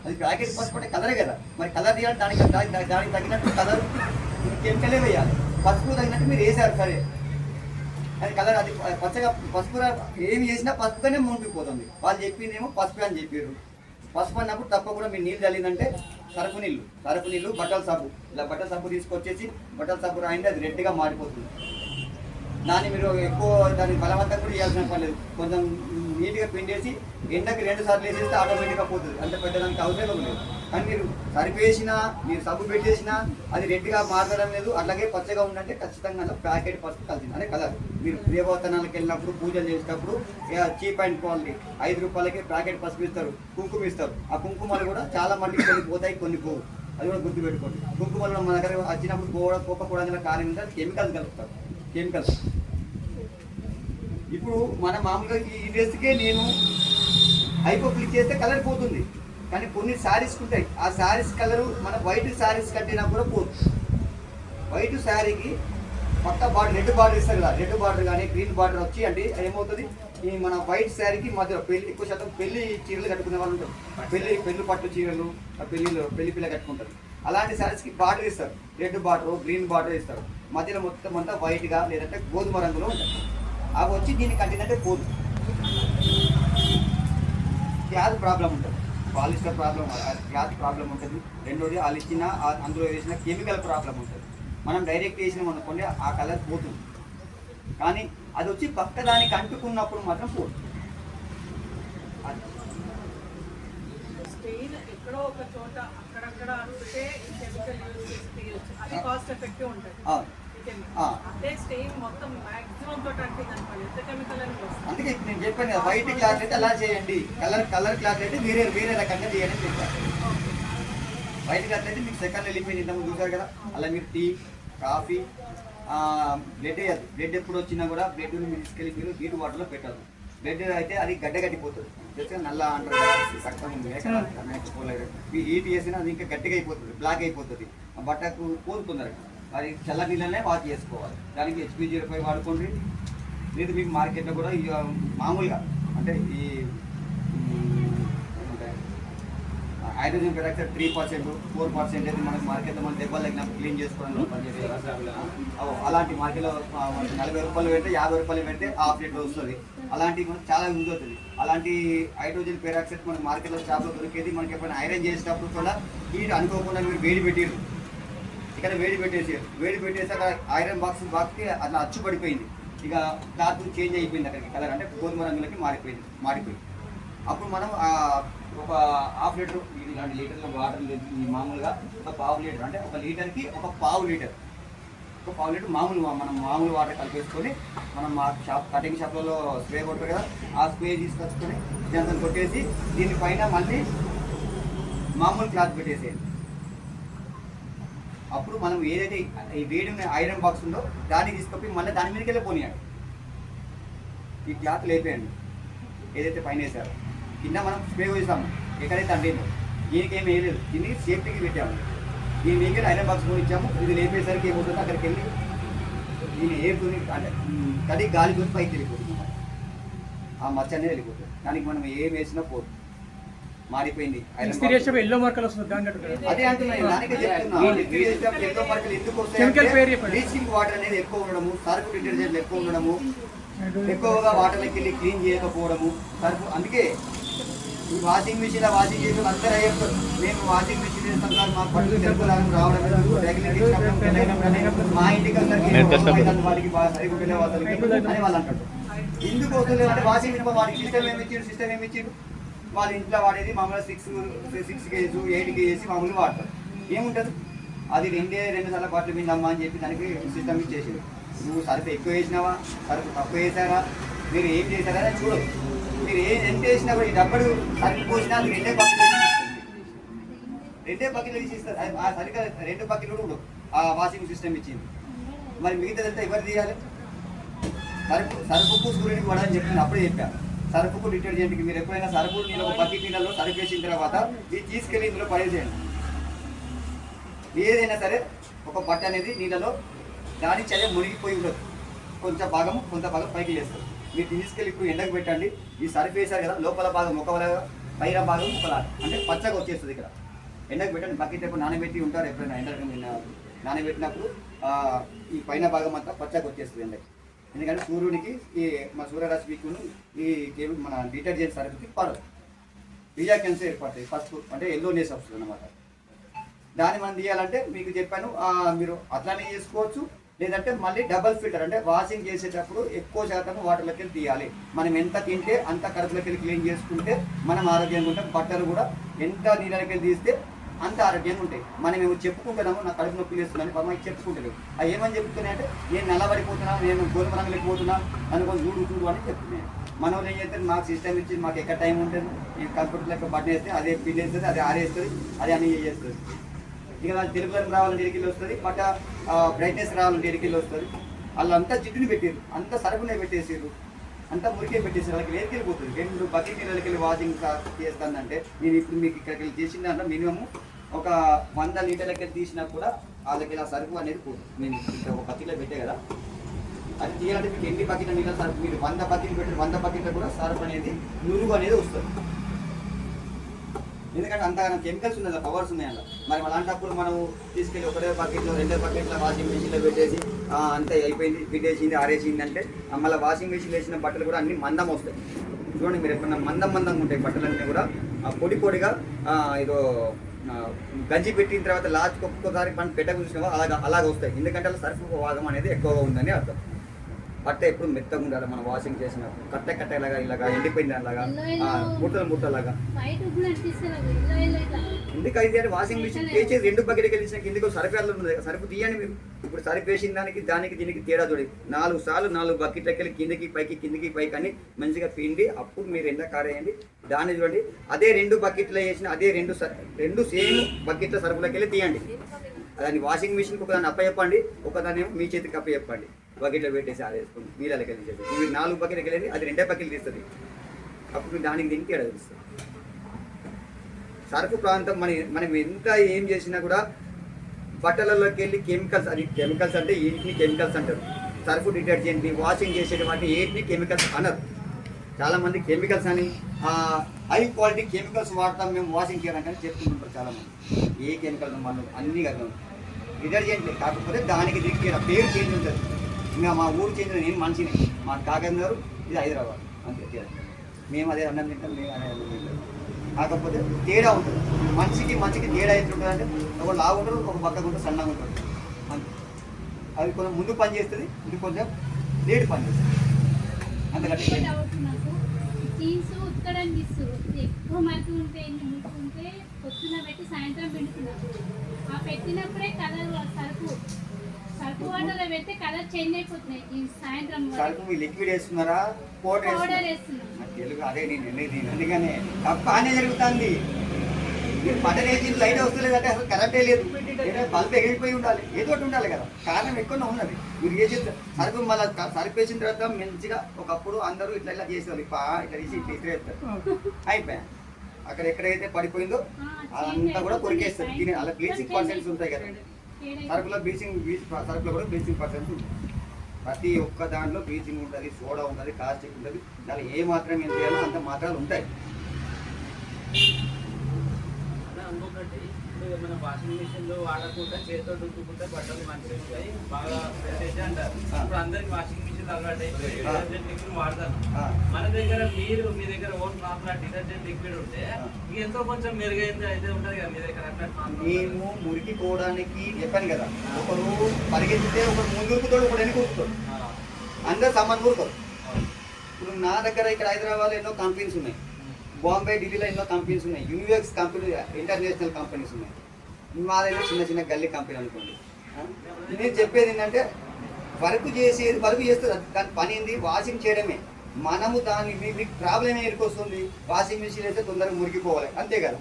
అది ప్యాకెట్ పసుపు అంటే కలరే కదా. మరి కలర్ తీయాలి, దానికి తగినట్టు కలర్ కెమికలే వేయాలి. పసుపు తగినట్టు మీరు వేసారు సరే, అది కలర్ అది పచ్చగా పసుపు ఏమి చేసినా పసుపుగానే మునిగిపోతుంది. వాళ్ళు చెప్పిందేమో పసుపు అని చెప్పారు. పసుపు అన్నప్పుడు తప్పకుండా మీరు నీళ్ళు చల్లిందంటే సరుపు నీళ్ళు బట్టల సబ్బు, ఇలా బట్టల సబ్బు తీసుకొచ్చేసి బట్టల సబ్బు రాయండి, అది రెడ్గా మారిపోతుంది. దాన్ని మీరు ఎక్కువ దాన్ని బలవంతం కూడా చేయాల్సిన పర్లేదు. కొంచెం నీట్గా పిండేసి ఎండకి 2 సార్లు వేసేస్తే ఆటోమేటిక్గా పోతుంది. అంత పెట్టడానికి అవసరం లేదు. కానీ మీరు సరిపేసినా మీరు సబ్బు పెట్టేసినా అది రెడ్గా మారడం లేదు. అట్లాగే పచ్చగా ఉందంటే ఖచ్చితంగా ప్యాకెట్ పసుపు కలిసింది అనే కలర్. మీరు దేవస్థానాలకు వెళ్ళినప్పుడు పూజలు చేసేటప్పుడు చీప్ అండ్ క్వాలిటీ 5 రూపాయలకి ప్యాకెట్ పసుపు ఇస్తారు, కుంకుమ ఇస్తారు. ఆ కుంకుమలు కూడా చాలా మందికి కొన్ని పోతాయి, కొన్ని పోవు. అది కూడా గుర్తుపెట్టుకోండి. కుంకుమలు మన దగ్గర వచ్చినప్పుడు పోకపోవడం కారణం ఏంటంటే కెమికల్స్ కలుపుతారు. కెమికల్స్ ఇప్పుడు మన మామూలుగా ఈ డ్రెస్కే నేను హైపో క్లిక్ చేస్తే కలర్ పోతుంది. కానీ కొన్ని శారీస్ ఉంటాయి, ఆ శారీస్ కలరు మన వైట్ శారీస్ కట్టినా కూడా పోతుంది. వైట్ శారీకి పక్క బార్డర్ రెడ్ బార్డర్ ఇస్తారు కదా, రెడ్ బార్డర్ కానీ గ్రీన్ బార్డర్ వచ్చి అంటే ఏమవుతుంది, ఈ మన వైట్ శారీకి మధ్యలో ఎక్కువ శాతం పెళ్లి చీరలు కట్టుకునే వాళ్ళు ఉంటారు. పెళ్లి పట్టు చీరలు పెళ్లి పిల్ల కట్టుకుంటారు. అలాంటి శారీస్కి బార్డర్ ఇస్తారు, రెడ్ బార్డర్ గ్రీన్ బార్డర్ ఇస్తారు. మధ్యలో మొత్తం అంతా వైట్గా లేదంటే గోధుమ రంగులో ఉంటాయి. అవి వచ్చి దీన్ని కట్టినట్టే పోదు. క్లాత్ ప్రాబ్లం ఉంటుంది, పాలిస్టర్ ప్రాబ్లం, క్లాత్ ప్రాబ్లం ఉంటుంది. రెండోది వాళ్ళు ఇచ్చిన అందులో వేసిన కెమికల్ ప్రాబ్లం ఉంటుంది. మనం డైరెక్ట్ వేసినాం అనుకోండి ఆ కలర్ పోతుంది. కానీ అది వచ్చి పక్క దానికి అంటుకున్నప్పుడు మాత్రం పోతుంది. ఎక్కడో ఒక చోట అక్కడక్కడ అనుకుంటే కెమికల్ యూజ్ చేసి తీయొచ్చు, అది కాస్ట్ ఎఫెక్టివ్ ఉంటుంది. అదే స్టెయిన్ మొత్తం మాక్సిమం తోటి అంటే ఎంత కెమికల్ అని వస్తుంది. అందుకే నేను చెప్పాను కదా, వైట్ క్లాత్ అయితే అలా చేయండి, కలర్ క్లాత్ అయితే వేరే రకంగా చేయాలని చెప్పాను. వైట్ క్లాత్ అయితే మీకు సెకండ్ వెళ్ళిపోయింది, ఇంతకుముందు చూసారు కదా. అలా మీరు టీ కాఫీ బ్లడ్ వేయద్దు. బ్లడ్ ఎప్పుడు వచ్చినా కూడా బ్లడ్ని మీరు తీసుకెళ్ళి మీరు హీట్ వాటర్లో పెట్టద్దు. బ్లడ్ అయితే అది గడ్డగట్టిపోతుంది, జస్ట్ నల్ల అంటారు రక్తం పోలేదు. ఈ హీట్ చేసినా అది ఇంకా గట్టిగా అయిపోతుంది, బ్లాక్ అయిపోతుంది, బట్టకు పోతున్నారు. అది చల్ల నీళ్ళనే వాష్ చేసుకోవాలి. దానికి HP05 వాడుకోండి. లేదు మీకు మార్కెట్లో కూడా మామూలుగా అంటే ఈ హైడ్రోజన్ పెరాక్సైడ్ 3%, 4% అయితే మనకు మార్కెట్లో మన దెబ్బలు తగినప్పుడు క్లీన్ చేసుకోవడంలో పనిచేసేది. అలాంటి మార్కెట్లో 40 రూపాయలు పెడితే 50 రూపాయలు పెడితే ½ లీటర్ వస్తుంది. అలాంటివి మనకు చాలా యూజ్ అవుతుంది. అలాంటి హైడ్రోజన్ పెరాక్సైడ్ మనకి మార్కెట్లో షాప్లో దొరికేది. మనకి ఎప్పుడైనా ఐరన్ చేసేటప్పుడు కూడా హీట్ అనుకోకుండా మీరు వేడి పెట్టారు, ఇక్కడ వేడి పెట్టేసి అక్కడ ఐరన్ బాక్స్కి అట్లా అచ్చు పడిపోయింది. ఇక క్లాత్ చేంజ్ అయిపోయింది, అక్కడికి కలర్ అంటే గోధుమ రంగులకి మారిపోయింది. అప్పుడు మనం ఒక ½ లీటర్ ఇలాంటి లీటర్లో వాటర్ మామూలుగా ఒక ½ లీటర్ అంటే ఒక లీటర్కి ఒక ½ లీటర్ మనం మామూలు వాటర్ కలిపేసుకొని మనం మా కటింగ్ షాప్లలో స్ప్రే కొట్టారు కదా, ఆ స్ప్రే తీసుకొచ్చుకొని దాంతో కొట్టేసి దీనిపైన మళ్ళీ మామూలు క్లాత్ పెట్టేసేయండి. అప్పుడు మనం ఏదైతే ఈ వేడి ఐరన్ బాక్స్ ఉందో దాన్ని తీసుకొని మళ్ళీ దాని మీదకి వెళ్ళి పోనీయండి. ఈ క్లాత్ లేపేయండి ఏదైతే పైన వేసారో. కింద మనం స్ప్రే చేస్తాము ఎక్కడైతే అండేమో, దీనికి ఏమి వేయలేదు, దీన్ని సేఫ్టీకి పెట్టాము. దీని మీద ఐరన్ బాక్స్ కొని ఇచ్చాము. ఇది లేపేసరికి ఏమవుతుంది, అక్కడికి వెళ్ళి దీన్ని ఏరుతుంది అంటే తడి గాలితో పైకి వెళ్ళిపోతుంది, ఆ మచ్చ అనేది వెళ్ళిపోతుంది. దానికి మనం ఏం వేసినా పోదు, మారిపోయింది. ఎల్లో మార్కలు వస్తుంది అదే అంటున్నాను, దానికే చెప్తున్నా. ఎల్లో మార్కలు ఎందుకు వస్తాయి? బ్లీచింగ్ వాటర్ అనేది ఎక్కువ ఉండడము, సర్ఫ్ డిటర్జెంట్ ఎక్కువ ఉండడము, ఎక్కువగా వాటర్లోకి వెళ్ళి క్లీన్ చేయకపోవడము, సర్ఫ్. అందుకే ఈ వాషింగ్ మిషన్ వాషింగ్ చేసి అందరూ చెప్తారు, మేము వాషింగ్ మిషన్ చేస్తాం కాదు, మాకు పట్టు తెలుగు రావడం మా ఇంటికి అందరికీ వాడికి బాగా సరిగ్గా వెళ్ళే వాళ్ళకి అని వాళ్ళు అంటారు. ఎందుకు వస్తుంది అంటే వాషింగ్ మిషన్ వాడికి సిస్టమ్ ఏమి ఇచ్చిండు వాళ్ళ ఇంట్లో వాడేది మామూలుగా 6 కేజీ 8 కేజీ మామూలుగా వాడతారు. ఏముంటుంది అది 2 సార్లు బాటిల్ మీద అమ్మా అని చెప్పి దానికి సిస్టమ్ ఇచ్చేసి, నువ్వు సరుకు ఎక్కువ వేసినావా, సరుకు తక్కువ వేసారా, మీరు ఏం చేశారా అని చూడదు. మీరు ఎంత వేసినా కూడా ఈ డబ్బులు సరుకు పోసినా అది 2 బకెట్లు తీసిస్తారు. ఆ సరిగ్గా 2 బకెట్లు కూడా ఆ వాషింగ్ సిస్టమ్ ఇచ్చింది. మరి మిగతాదంతా ఎవరు తీయాలి? సరుకు సూర్యుడికి పడని చెప్పింది, అప్పుడే చెప్పాను. సరుకు డిటర్జెంట్కి మీరు ఎప్పుడైనా సరుకు నీళ్ళు ఒక బకెట్ నీళ్ళలో సరుకు వేసిన తర్వాత ఇది తీసుకెళ్ళి ఇందులో పడేసేయండి. ఏదైనా సరే ఒక బట్ట అనేది నీళ్ళలో దాని చర్య మునిగిపోయి ఉండదు, కొంత భాగం పైకి లేస్తారు. మీరు తీసుకెళ్ళి ఇప్పుడు ఎండకు పెట్టండి. ఈ సర్ఫ్ వేసారు కదా, లోపల భాగం ఒకలాగా, పైన భాగం ఒకలాగా, అంటే పచ్చగా వచ్చేస్తుంది. ఇక్కడ ఎండకు పెట్టండి. బకెట్ ఎప్పుడు నానబెట్టి ఉంటారు, ఎప్పుడైనా ఎండకు నానబెట్టినప్పుడు ఈ పైన భాగం అంతా పచ్చగా వచ్చేస్తుంది ఎండకి. ఎందుకంటే సూర్యుడికి ఈ మన సూర్యరశ్మికును ఈ మన డిటర్జెంట్ సర్ఫ్కి పడదు, రియాక్షన్స్ ఏర్పడతాయి. ఫస్ట్ అంటే ఎల్లోనెస్ వస్తుంది అన్నమాట. దాన్ని మనం తీయాలంటే మీకు చెప్పాను, మీరు అట్లానే చేసుకోవచ్చు. లేదంటే మళ్ళీ డబల్ ఫిల్టర్ అంటే వాషింగ్ చేసేటప్పుడు ఎక్కువ శాతం వాటర్లోకి వెళ్ళి తీయాలి. మనం ఎంత తింటే అంత కడుపులోకి వెళ్ళి క్లీన్ చేసుకుంటే మనం ఆరోగ్యంగా ఉంటాం. బట్టలు కూడా ఎంత నీళ్ళకి వెళ్ళి తీస్తే అంత ఆరోగ్యంగా ఉంటాయి. మనం ఏమో చెప్పుకుంటున్నాము, నా కడుపు నొప్పి వేస్తున్నాను, అమ్మాయికి చెప్పుకుంటలేవు. అవి ఏమని చెప్తున్నాయి అంటే నేను నల్లబడిపోతున్నా, నేను గోధుమ రంగులకు పోతున్నా అనుకోని చూడు అని చెప్తున్నాను. మన వాళ్ళు ఏం చేస్తారు, మాకు సిస్టమ్ ఇచ్చి మాకు ఎక్కడ టైం ఉంటుంది, ఈ కంప్యూటర్లో బటన్ వేస్తే అదే పిన్ వేస్తుంది, అది ఆరేస్తుంది, అది అన్నీ చేస్తుంది. ఇక తెలుగు రంగు రావాలంటే ఎరికిల్లు వస్తుంది, పట్ట బ్రైట్నెస్ రావాలంటే ఎరికిల్లు వస్తుంది. వాళ్ళంతా జిడ్డుని పెట్టారు, అంతా సరుకునే పెట్టేసారు, అంతా మురికే పెట్టేసారు. వాళ్ళకి వేరికి వెళ్ళిపోతుంది. 2 బకెట్ నీళ్ళకి వెళ్ళి వాషింగ్ చేస్తానంటే నేను ఇప్పుడు మీకు ఇక్కడికి వెళ్ళి చేసిన దాంట్లో మినిమం ఒక 100 లీటర్లకి వెళ్ళి తీసినా కూడా వాళ్ళకి ఇలా సరుకు అనేది పోతుంది. నేను ఇక్కడ ఒక బకెట్లో పెట్టే కదా, అది తీయాలంటే మీకు ఎన్ని బకెట్ల నీళ్ళ సరుకు, మీరు 100 బకెట్లు పెట్టి 100 బకెట్లో కూడా సరుకు అనేది నురుగు అనేది వస్తుంది. ఎందుకంటే అంత కెమికల్స్ ఉన్నాయి, పవర్స్ ఉన్నాయి అలా. మరి అలాంటప్పుడు మనం తీసుకెళ్ళి 1 బకెట్లో 2 బకెట్ల వాషింగ్ మెషిన్లో పెట్టేసి అంతే అయిపోయింది, పెట్టేసింది, ఆరేసింది అంటే మళ్ళీ వాషింగ్ మెషిన్లో వేసిన బట్టలు కూడా అన్ని మందం వస్తాయి. చూడండి మీరు ఎప్పుడన్నా మందంగా ఉంటాయి బట్టలన్నీ కూడా పొడిగా ఏదో గంజి పెట్టిన తర్వాత లాస్ట్కి ఒక్కొక్కసారి మనం పెట్టక చూసినా అలాగ వస్తాయి. ఎందుకంటే అలా సర్ఫ్ భాగం అనేది ఎక్కువగా ఉందని అర్థం. బట్ట ఎప్పుడు మెత్తగా ఉండాలి మనం వాషింగ్ చేసినప్పుడు, కట్టలాగా ఇలాగా ఎండిపోయింది అలాగా ముట్టలాగా. ఎందుకైతే అంటే వాషింగ్ మిషన్ వేసేది 2 బకెట్కి వెళ్ళిన కిందకి సరిపేళ్ళు ఉంది, సరుపు తీయండి మీరు. ఇప్పుడు సరిపేసిన దానికి దీనికి తేడా చూడండి. 4 సార్లు 4 బకెట్లకి వెళ్ళి కిందకి పైకి అని మంచిగా పిండి అప్పుడు మీరు ఎండ కారేయండి. దాన్ని చూడండి, అదే 2 బకెట్లో వేసిన అదే 2 సేమ్ బకెట్ల సరుకులకి వెళ్ళి తీయండి. దాన్ని వాషింగ్ మిషన్కి ఒకదాన్ని అప్పచెప్పండి, ఒకదాన్ని మీ చేతికి అప్పచెప్పండి. బకెట్లో పెట్టేసి ఆడేసుకోండి, నీళ్ళకి వెళ్ళి మీరు 4 బకెట్లకి వెళ్ళి అది 2 బకెట్లు తీస్తుంది. అప్పుడు దానికి దీనికి తేడా తెలుస్తుంది. సరుకు ప్రాంతం మనం ఎంత ఏం చేసినా కూడా బట్టలలోకి వెళ్ళి కెమికల్స్, అది కెమికల్స్ అంటే వీటిని కెమికల్స్ అంటారు. సర్ఫ్ డిటర్జెంట్ని వాషింగ్ చేసేటి వాటిని ఏటిని కెమికల్స్ అనరు. చాలా మంది కెమికల్స్ అని హై క్వాలిటీ కెమికల్స్ వాడతాం మేము వాషింగ్ చేయడానికి అని చెప్తుంటారు చాలా మంది. ఏ కెమికల్ మనం అన్నీ కదా డిటర్జెంట్, కాకపోతే దానికి దిక్కు పేరు చేంజ్ ఉంటుంది. ఇంకా మా ఊరు చేంజ్, నేను మనిషిని, మా కాకినాడ, ఇది హైదరాబాద్, అంతే. మేము అదే అన్నం తింటాం, మేము అదే అన్నం తింటాం. కాకపోతే తేడా ఉంటుంది, మనిషికి తేడా ఎంత ఉంటుంది అంటే ఒక లావు ఉంటారు, ఒక బక్కగా ఉంటుంది, సన్నగా ఉంటుంది అంతే. అది కొంచెం ముందు పని చేస్తుంది, ఇది కొంచెం లేట్ పని చేస్తుంది అంతకంటే. జీన్స్ ఉత్తడానికి ఇస్తారు, ఎక్కువ మరికి ఉంటే ముట్టుకుంటే పొద్దున పెట్టి సాయంత్రం పిండుతున్నారు. ఆ పెట్టినప్పుడే కలర్ సరుకు వాటర్లో పెడితే కలర్ చేంజ్ అయిపోతున్నాయి. ఈ సాయంత్రం సరుకు లిక్విడ్ వేస్తున్నారా, పౌడర్ వేస్తున్నారు. తెలుగు అదే నేను వెళ్ళేది, అందుకనే తప్ప అనే జరుగుతుంది. మీరు బటన్ వేసి లైట్ వస్తలేదంటే అసలు కరెంటే లేదు, బల్బ్ ఎగిరిపోయి ఉండాలి, ఏదో ఒకటి ఉండాలి కదా. కారణం ఎక్కువ ఉన్నది. మీరు చేసి సరుకు మళ్ళీ సరుకు వేసిన తర్వాత మంచిగా ఒకప్పుడు అందరూ ఇట్లా చేసేవాళ్ళు, ఇట్లా తీసి ఇట్లా ఇస్తారు, అయిపోయా. అక్కడ ఎక్కడైతే పడిపోయిందో అదంతా కూడా కొరికేస్తారు. దీని అలా బ్లీచింగ్ పర్సెంట్స్ ఉంటాయి కదా సరుకులో, సరుకులో కూడా బ్లీచింగ్ పర్సెంట్స్ ఉంటాయి. ప్రతి ఒక్క దాంట్లో బ్లీచింగ్ ఉంటుంది, సోడా ఉంటుంది, కాస్టిక్ ఉంటుంది. దాని ఏ మాత్రం ఏం చేయాలో అంత మాత్రాలు ఉంటాయి. ఇంకొకటి, ఇప్పుడు మన వాషింగ్ మిషన్ లో వాడకుండా చేతితో దుక్కుకుంటే బట్టలు మంచిగా ఉంటాయి, బాగా ఫ్రెష్ అంటారు. ఇప్పుడు అందరికి వాషింగ్ మిషన్ అలవాటు అయిపోయి డిటర్జెంట్ లిక్విడ్ వాడతారు. మన దగ్గర మీ దగ్గర ఓన్ ప్రాపర్ డిటర్జెంట్ లిక్విడ్ ఉంటే ఎంతో కొంచెం మెరుగైంది అయితే ఉంటుంది కదా మీ దగ్గర. మేము మురికి పోవడానికి చెప్పాను కదా, ఒకరు పరిగెత్తితే ఒకరు ముందు ఉరుకుతాడు, ఒకడు వెనక ఉరుకుతాడు, అందరు సమాన్ ఊరుకోరు. ఇప్పుడు నా దగ్గర ఇక్కడ హైదరాబాద్లో ఎన్నో కంపెనీస్ ఉన్నాయి, బాంబే, ఢిల్లీలో ఎన్నో కంపెనీస్ ఉన్నాయి, యూనివర్స్ కంపెనీ, ఇంటర్నేషనల్ కంపెనీస్ ఉన్నాయి. మా దగ్గర చిన్న గల్లీ కంపెనీ అనుకోండి. నేను చెప్పేది ఏంటంటే వర్క్ చేస్తుంది, దాని పని ఏంది వాషింగ్ చేయడమే. మనము దాన్ని మీకు ప్రాబ్లం ఎదుర్కొస్తుంది, వాషింగ్ మిషన్ అయితే తొందరగా మురికిపోవాలి, అంతే కదా.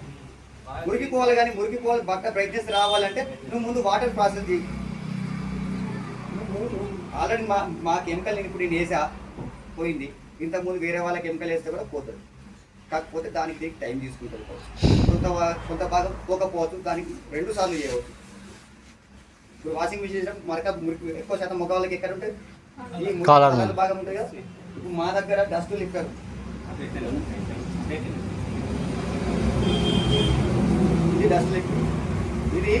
మురికిపోవాలి, కానీ మురికిపోవాలి బట్ట బ్రైట్నెస్ రావాలంటే నువ్వు ముందు వాటర్ ప్రాసెస్ చేయి. ఆల్రెడీ మా కెమికల్ నేను ఇప్పుడు నేను వేసా, పోయింది. ఇంతకుముందు వేరే వాళ్ళ కెమికల్ వేస్తే కూడా పోతుంది, కాకపోతే దానికి టైం తీసుకుంటుంది. కొంత భాగం పోకపోవచ్చు, దానికి 2 సార్లు చేయవచ్చు. ఇప్పుడు వాషింగ్ మిషన్ మురికి ఎక్కువ శాతం మగవాళ్ళకి ఎక్కడ ఉంటుంది, ఈ కాలర్ భాగం ఉంటుంది కదా. ఇప్పుడు మా దగ్గర డస్ట్ లిక్కర్, ఇది డస్ట్ లిక్కర్, ఇది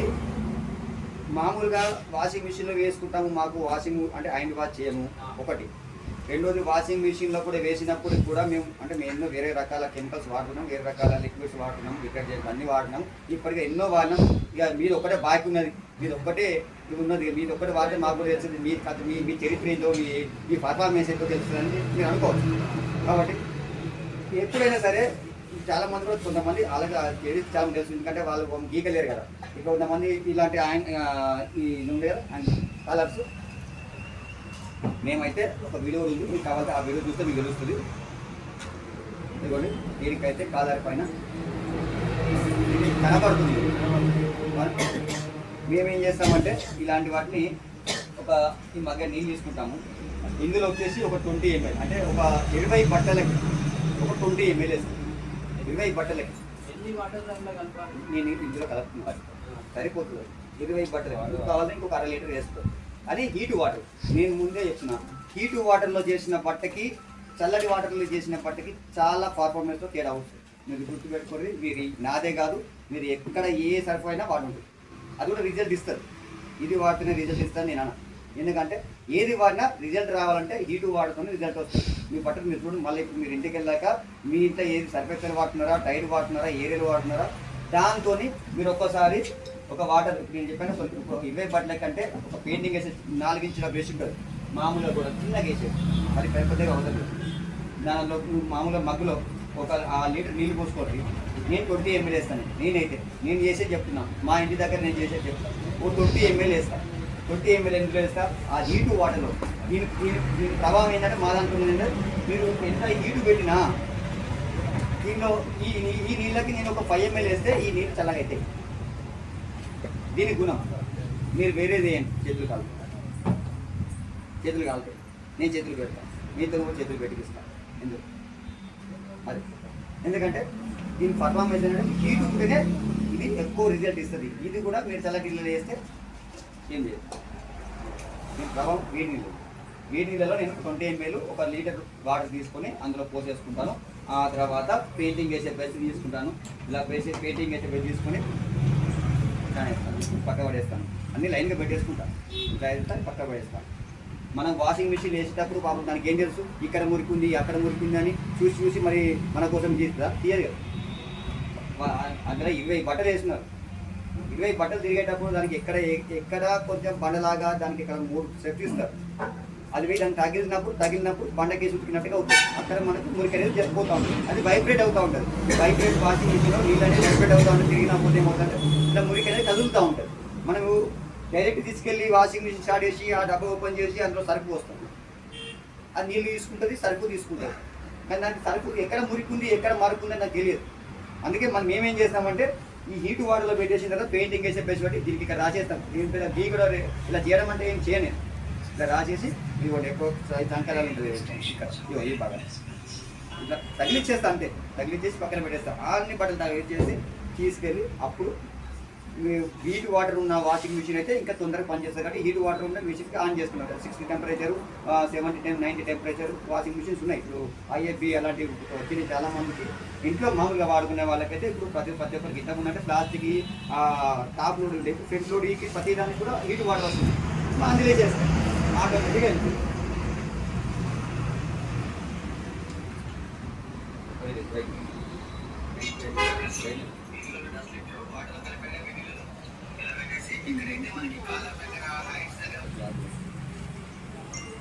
మామూలుగా వాషింగ్ మిషన్లో వేసుకుంటాము. మాకు వాషింగ్ అంటే హ్యాండ్ వాష్ చేయము ఒకటి. రెండోది వాషింగ్ మిషన్లో కూడా వేసినప్పుడు కూడా మేము ఎన్నో వేరే రకాల కెమికల్స్ వాడుతున్నాం, వేరే రకాల లిక్విడ్స్ వాడుతున్నాం, డిటర్జెంట్ అన్నీ వాడినాం. ఇప్పటికే ఎన్నో వాడినాం. ఇక మీరు ఒక్కటే బాకీ ఉన్నది, మీరు ఒక్కటే ఇది ఉన్నది, మీరు ఒక్కటే వాడితే మాకు కూడా తెలుస్తుంది, మీ చరిత్ర ఏంటో, మీ పర్ఫార్మెన్స్ ఏంటో తెలుస్తుందని మీరు అనుకోవచ్చు. కాబట్టి ఎప్పుడైనా సరే చాలామంది కూడా కొంతమంది అలాగే చాలా తెలుసు, ఎందుకంటే వాళ్ళు గీకలేరు కదా. ఇక కొంతమంది ఇలాంటి ఇది ఉండే కదా కలర్స్. మేమైతే ఒక వీడియో ఉంది, మీకు కావాలంటే ఆ వీడియో చూస్తే మీకు తెలుస్తుంది. ఇదిగోండి, దీనికైతే కాలర్ పైన ఇది కనబడుతుంది. మేమేం చేస్తామంటే ఇలాంటి వాటిని ఈ మగ్గ నీళ్ళు తీసుకుంటాము. ఇందులో వచ్చేసి ఒక 20 ml, అంటే ఒక 20 బట్టలకి ఒక 20 ml వేస్తాం. 20 బట్టలకి నేను ఇందులో కలుపుతున్నాను, సరిపోతుంది. 20 బట్టలకి కావాలంటే ఇంకొక 1/2 లీటర్ వేస్తాం. అది హీట్ వాటర్. నేను ముందే చెప్తున్నా, హీట్ వాటర్లో చేసిన బట్టకి చల్లటి వాటర్లో చేసిన బట్టకి చాలా పర్ఫార్మెన్స్తో తేడా అవుతుంది. మీరు గుర్తుపెట్టుకోండి. మీరు నాదే కాదు, మీరు ఎక్కడ ఏ సర్ఫ్ అయినా వాడుంటుంది, అది కూడా రిజల్ట్ ఇస్తుంది. ఇది వాడితేనే రిజల్ట్ ఇస్తాను నేను అన్న. ఎందుకంటే ఏది వాడినా రిజల్ట్ రావాలంటే హీట్ వాడుతూనే రిజల్ట్ వస్తుంది. మీ బట్టలు మీరు చూడండి. మళ్ళీ ఇప్పుడు మీరు ఇంటికి వెళ్ళాక మీ ఇంట్లో ఏది సర్ఫ్ ఎక్సెల్ వాడుతున్నారా, టైర్ వాడుతున్నారా, ఏరియల్ వాడుతున్నారా, దాంతో మీరు ఒక్కసారి ఒక వాటర్ నేను చెప్పాను 20 బట్టల కంటే ఒక పెయింటింగ్ వేసే 4 ఇంచుల బ్రష్ ఉంటుంది, మామూలుగా కూడా చిన్నగా వేసేది, అది పెద్దగా అవుతుంది. దానిలో మామూలుగా మగ్గులో ఒక 1 లీటర్ నీళ్ళు పోసుకోవాలి. నేను 20 ml వేస్తాను. నేను చేసేది చెప్తున్నా, మా ఇంటి దగ్గర నేను చేసేది చెప్తాను. ఓ 20 ml వేస్తాను. 20 ml ఎందులో వేస్తా, ఆ హీటు వాటర్లో. దీని ప్రభావం ఏంటంటే మా దాంట్లో ఏంటంటే మీరు ఎంత హీటు పెట్టినా దీనిలో ఈ నీళ్ళకి నేను ఒక 5 ml వేస్తే ఈ నీళ్ళు చల్లగా అవుతాయి. దీని గుణం. మీరు వేరేది వేయండి, చేతులు కాలుతాయి. నేను చేతులు పెడతాను, మీతో కూడా చేతులు పెట్టిస్తాను. ఎందుకంటే దీని పర్ఫార్మెన్స్ ఏంటంటే హీట్ ఉంటేనే ఇది ఎక్కువ రిజల్ట్ ఇస్తుంది. ఇది కూడా మీరు చల్లటి నీళ్ళు వేస్తే ఏం చేయదు, దీని ప్రభావం వేడి నీళ్ళు. వేడి నీళ్ళలో నేను 20 ml 1 లీటర్ వాటర్ తీసుకొని అందులో పోసేసుకుంటాను. ఆ తర్వాత పెయింటింగ్ వేసే బ్రష్ తీసుకుంటాను. ఇలా పెయింటింగ్ వేసే బ్రష్ తీసుకొని పక్క పడేస్తాను. అన్ని లైన్గా పెట్టేసుకుంటాను. ఇలా అయితే పక్క పడేస్తాను. మనం వాషింగ్ మిషన్ వేసేటప్పుడు పాపం దానికి ఏం తెలుసు, ఇక్కడ మురికింది అక్కడ మురికింది అని చూసి మరి మన కోసం తీస్తుందా? తీయదు కదా. అందులో 20 బట్టలు వేస్తున్నారు. 20 బట్టలు తిరిగేటప్పుడు దానికి ఎక్కడ కొంచెం బండలాగా దానికి ఇక్కడ 3 సెట్ ఇస్తారు. అది దాన్ని తగిలినప్పుడు బండకేసి ఉతికినట్టుగా అవుతుంది. అక్కడ మనకు మురికి అనేది జరిగిపోతూ ఉంటుంది. అది వైబ్రేట్ అవుతూ ఉంటుంది. వైబ్రేట్ వాషింగ్ మిషన్లో నీళ్ళు అనేది వైబ్రేట్ అవుతూ ఉంటుంది. తిరిగినప్పుడు ఏమవుతుందంటే ఇలా మురికి అనేది కదులుతూ ఉంటుంది. మనము డైరెక్ట్ తీసుకెళ్ళి వాషింగ్ మిషన్ స్టార్ట్ చేసి ఆ డబ్బా ఓపెన్ చేసి అందులో సరుకు వస్తాం. అది నీళ్ళు తీసుకుంటుంది, సరుకు తీసుకుంటుంది. కానీ దానికి సరుకు ఎక్కడ మురికుంది ఎక్కడ మరుకుంది నాకు తెలియదు. అందుకే మనం మేమేం చేస్తామంటే ఈ హీట్ వాటర్లో పెట్టేసిన తర్వాత పెయింటింగ్ వేసే బ్రష్ పెట్టి దీనికి ఇక్కడ రాసేస్తాం. దీని మీద గీ కూడా ఇలా చేయడం అంటే ఏం చేయను. ఇలా రాసేసి ఇవ్వండి ఎక్కువ సంకరాలు ఉంటుంది ఇక్కడ ఈ బాగా ఇట్లా తగిలిచ్చేస్తా. అంతే తగిలిచ్చేసి పక్కన పెట్టేస్తాం. అన్ని బట్టలు తగిలిచ్చేసి తీసుకెళ్ళి అప్పుడు హీట్ వాటర్ ఉన్న వాషింగ్ మిషన్ అయితే ఇంకా తొందరగా పనిచేస్తుంది. కాబట్టి హీట్ వాటర్ ఉన్న మిషన్కి ఆన్ చేసుకున్నారు. 60 టెంపరేచరు 70 90 టెంపరేచర్ వాషింగ్ మిషన్స్ ఉన్నాయి. ఇప్పుడు IFB అలాంటివి వచ్చినాయి చాలా మందికి. ఇంట్లో మామూలుగా వాడుకునే వాళ్ళకైతే ఇప్పుడు ప్రతి ఒక్కరికి ఇంతకు ఉన్నట్టే ప్లాస్టిక్ టాప్ లోడ్ ఉండే ఫ్రంట్ లోడ్కి ప్రతి దానికి కూడా హీట్ వాటర్ వస్తుంది. అందులో చేస్తాం ఆటోమేటిక్గా వెళ్తుంది.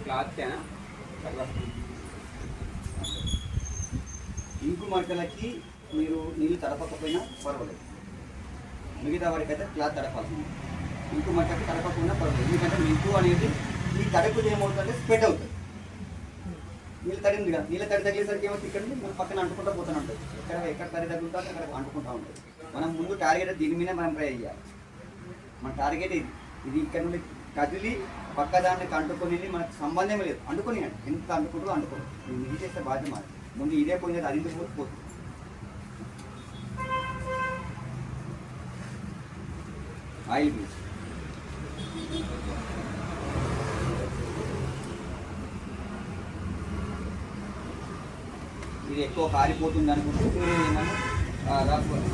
క్లాత్ ఇంకు మరకలకి మీరు నీళ్ళు తడపకపోయినా పర్వాలేదు. మిగతా వాడికైతే క్లాత్ తడపాల్సింది. ఇంకు మరకకి తడపకుండా పర్వాలేదు. ఎందుకంటే ఇంకు అనేది ఈ తడపు ఏమవుతుందంటే స్ప్రెడ్ అవుతుంది. నీళ్ళు తడింది కదా, నీళ్ళు తగిలేసరికి ఏమవుతుంది ఇక్కడ మనం పక్కన అంటుకుంటూ పోతూనే ఉంటుంది. ఎక్కడ తడి తగ్గుతుంటే అక్కడ అంటుకుంటూ ఉంటుంది. మనం ముందు టార్గెట్ దీని మీద మనం ట్రై చేయాలి. మన టార్గెట్ ఇది ఇక్కడ నుండి కదిలి పక్క దాన్ని అంటుకొని మనకు సంబంధమే లేదు. అంటుకొని ఎంత అంటుకుంటూ అంటుకోండి. నేను ఇది చేస్తే బాధ్యత మాది. ముందు ఇదే పోయింది అది ఇంటికి పోతుంది. ఆయిల్ పీస్ ఇది ఎక్కువ కారిపోతుంది అనుకుంటే రాసుకోవాలి.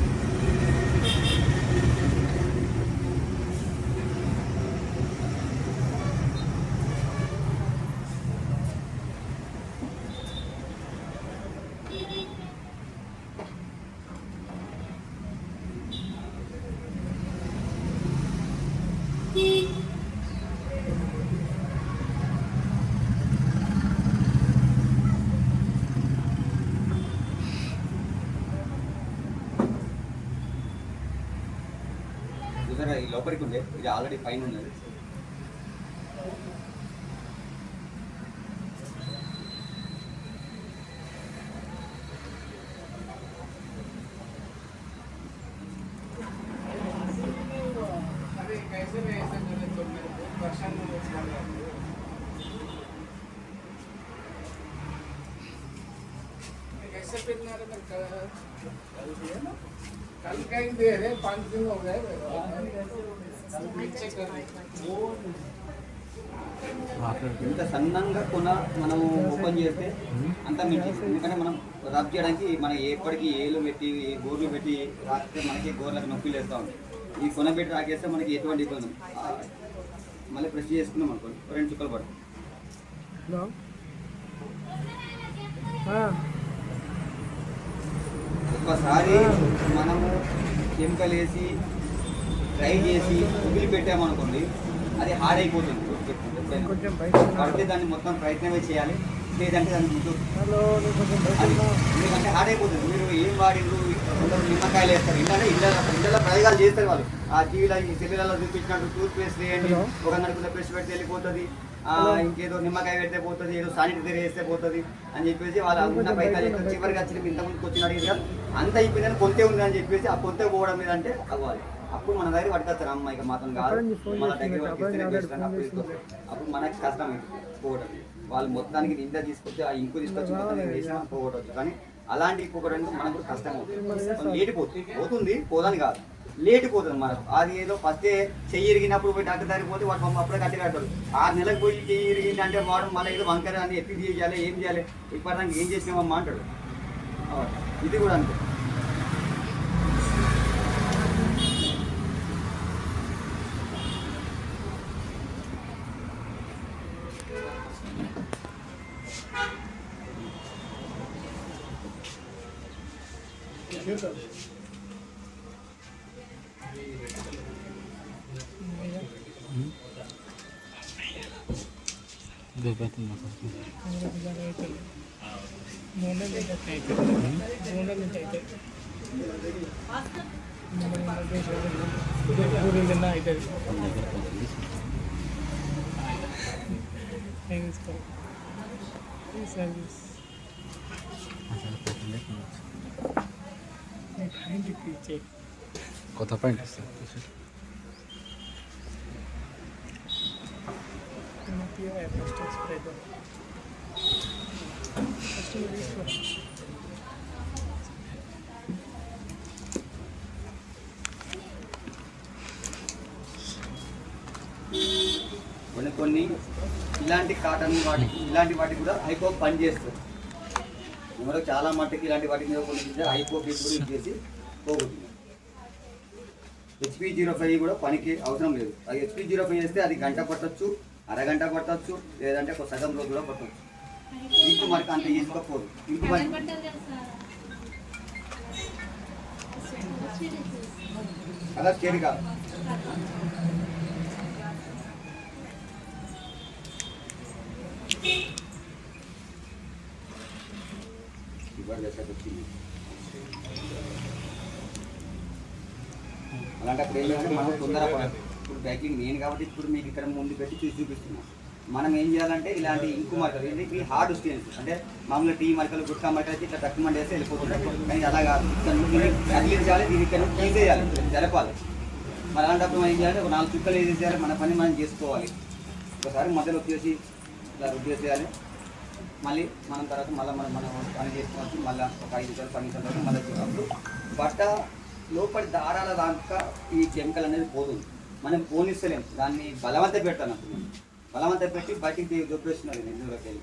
ఈ లోపలికి ఉండే ఇది ఆల్రెడీ పైన ఉన్నది. कल कहीं दे रहे 5 दिन हो गए ఇంత సన్నంగా మనం ఓపెన్ చేస్తే అంత మించి. ఎందుకంటే మనం రబ్ చేయడానికి మనం ఎప్పటికీ ఏలు పెట్టి గోర్లు పెట్టి రాస్తే మనకి గోర్లకు నొప్పి లేస్తూ ఉంటాయి. ఈ కొన పెట్టి రాకేస్తే మనకి ఎటువంటి ఇబ్బంది. మళ్ళీ ప్రెస్ చేసుకున్నాం అనుకోండి 2 చుక్కలు పడుతుంది. ఒక్కసారి మనము కెమికల్ వేసి ట్రై చేసి వదిలిపెట్టామనుకోండి అది హార్డ్ అయిపోతుంది. పడితే దాన్ని మొత్తం ప్రయత్నమే చేయాలి. లేదంటే దాన్ని ముందు ఎందుకంటే హార్డ్ అయిపోతుంది. మీరు ఏం వాడిండ్రు కొందరు నిమ్మకాయలు వేస్తారు. ఇళ్ళలో ప్రయోగాలు చేస్తారు వాళ్ళు. ఆ టీవీలో సెల్లులలో చూపించినట్టు టూత్ పేస్ట్ వేయండి, ఒక నడుకున్న పేస్ట్ పెడితే వెళ్ళిపోతుంది, ఇంకేదో నిమ్మకాయ పెడితే పోతుంది, ఏదో శానిటైజర్ వేస్తే పోతుంది అని చెప్పేసి వాళ్ళు ఉన్న ప్రయత్నాలు చేస్తారు. చివరికి వచ్చి ఇంతకుముందుకు వచ్చిన అడిగిన అంత అయిపోయిందని కొంతే ఉంది అని చెప్పేసి ఆ కొంతే పోవడం మీద అంటే అవ్వాలి. అప్పుడు మన దగ్గర పట్టుకొస్తారు. అమ్మ ఇక మాత్రం కాదు మన దగ్గర అప్పుడు మనకి కష్టం పోవడం. వాళ్ళు మొత్తానికి నింద తీసుకొచ్చి ఆ ఇంకు తీసుకొచ్చి మొత్తానికి వేసినా పోగొట్టవచ్చు. కానీ అలాంటి పోగొట్టడానికి మనకు కష్టం అవుతుంది. ఏడిపోతుంది పోతుంది పోదని కాదు. లేట్ పోతుంది మనకు. అది ఏదో ఫస్టే చెయ్యి ఇరిగినప్పుడు పోయి డాక్టర్ దగ్గరికి పోతే వాడు అప్పుడే కట్టి కట్టారు. 6 నెలలకు పోయి చెయ్యి ఇరిగింది అంటే వాడు మళ్ళీ ఏదో వంకర అని ఎత్తి చేయాలి, ఏం చేయాలి, ఇప్పటిదానికి ఏం చేసినామమ్మా అంటాడు. ఇది కూడా అంతే. కొత్త పాయింట్ ఇస్తాను. కొన్ని ఇలాంటి కాటన్ ఇలాంటి వాటికి కూడా హైకోక్ పని చేస్తుంది. ఎవరో చాలా మట్టుకి ఇలాంటి వాటి మీద కొన్ని హైకోక్ కూడా యూజ్ చేసి పోగొట్టింది. HP05 కూడా పనికి అవసరం లేదు. అది HP05 చేస్తే అది గంట పట్టచ్చు, అరగంట పట్టచ్చు, లేదంటే ఒక సగం రోజు కూడా పట్టచ్చు. ఇంకు మనకి అంత ఈజీగా పోదు. ఇంకు మరి అలా చేరి కాదు. అలాంటప్పుడు ఏం చేయాలంటే మనం తొందరపడాలి. ఇప్పుడు ప్యాకింగ్ నేను కాబట్టి ఇప్పుడు మీకు ఇక్కడ ముందు పెట్టి చూపిస్తున్నాం. మనం ఏం చేయాలంటే ఇలాంటి ఇంకు మరకలు ఇది హార్డ్ స్టెయిన్స్ అంటే మామూలుగా టీ మరకలు గుట్కా మరకలు అయితే ఇట్లా తక్కువ వేస్తే వెళ్ళిపోతుంటాయి. కానీ అలా కాదు, తగిలించాలి, దీన్ని ఇక్కడ తీసేయాలి, జరపాలి. మరి అలాంటప్పుడు మనం ఏం చేయాలి, ఒక 4 చుక్కలు వేసేయాలి, మన పని మనం చేసుకోవాలి. ఒకసారి మధ్యలో వచ్చేసి ఇలా రుద్దేసేయాలి. మళ్ళీ మనం తర్వాత మనం పని చేసుకోవచ్చు. మళ్ళీ ఒక 5 నిమిషాలు 10 నిమిషాల తర్వాత మళ్ళీ అప్పుడు బట్ట లోపలి దారాల దాకా ఈ కెమికల్ అనేది పోతుంది. మనం పోనిస్తలేం, దాన్ని బలవంత పెడతాను అంటున్నాం. బలవంత పెట్టి బయటికి దొబ్బేస్తున్నారు ఇందులోకి వెళ్ళి.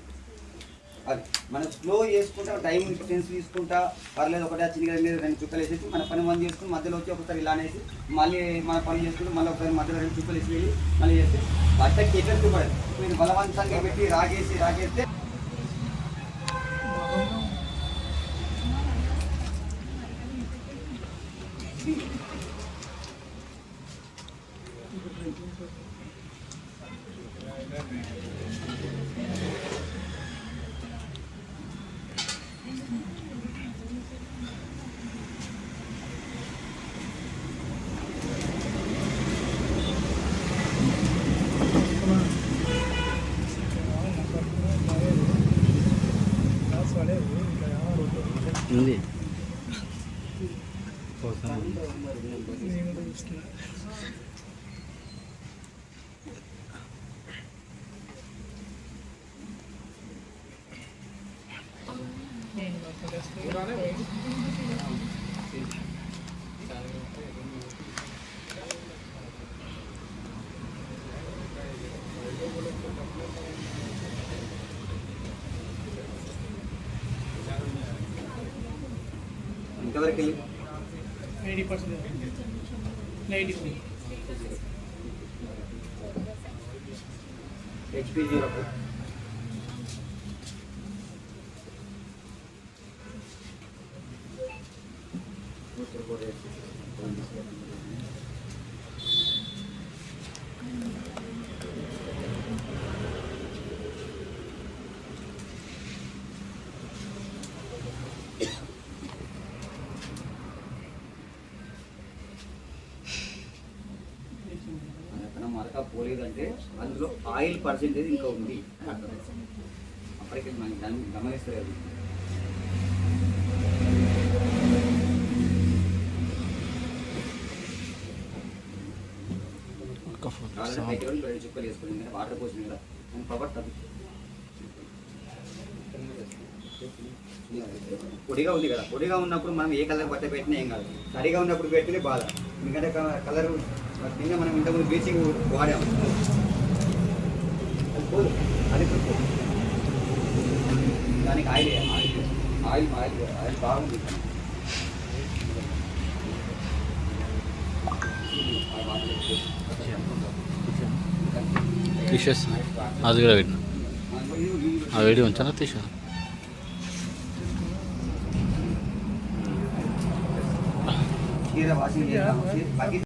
అది మనం స్లో చేసుకుంటా, టైం డిస్టెన్స్ తీసుకుంటా, పర్లేదు ఒకటే చిన్నగా 2 చుక్కలు వేసేసి మన పని మనం చేసుకుని మధ్యలో వచ్చి ఒకసారి ఇలా అనేసి మళ్ళీ మన పని చేసుకుంటూ మళ్ళీ ఒకసారి మధ్యలో 2 చుక్కలు వేసి వెళ్ళి మళ్ళీ చేస్తే బట్టకి ఎఫెక్ట్ పడదు. మీరు బలవంతంగా పెట్టి రాగేస్తే ఉంది. ఇంతవరకు వెళ్ళి 80%. HP05 మరక పోలేదంటే అందులో ఆయిల్ పర్సెంటేజ్ ఇంకా ఉంది. అప్పటికి మనకి దాన్ని గమనిస్తారు. కావాలంటే 2 చుక్కలు వేసుకుని వాటర్ పోసిన కదా పవర్ తగ్గుతుంది. పొడిగా ఉంది కదా, పొడిగా ఉన్నప్పుడు మనం ఏ కలర్ బట్ట పెట్టినా ఏం కాదు, తడిగా ఉన్నప్పుడు పెట్టినే బాధ. ఎందుకంటే కలర్ నిన్న మనం ఇంతకుముందు బ్లీచింగ్ వాడాము, అది పోదు, అది పోదు. దానికి oil oil oil oil oil బాగుంది. తీసేసి అది కూడా పెట్టిన ఆ వీడియో ఉంచానా తీసాను. చీర వాషింగ్ చేస్తాము.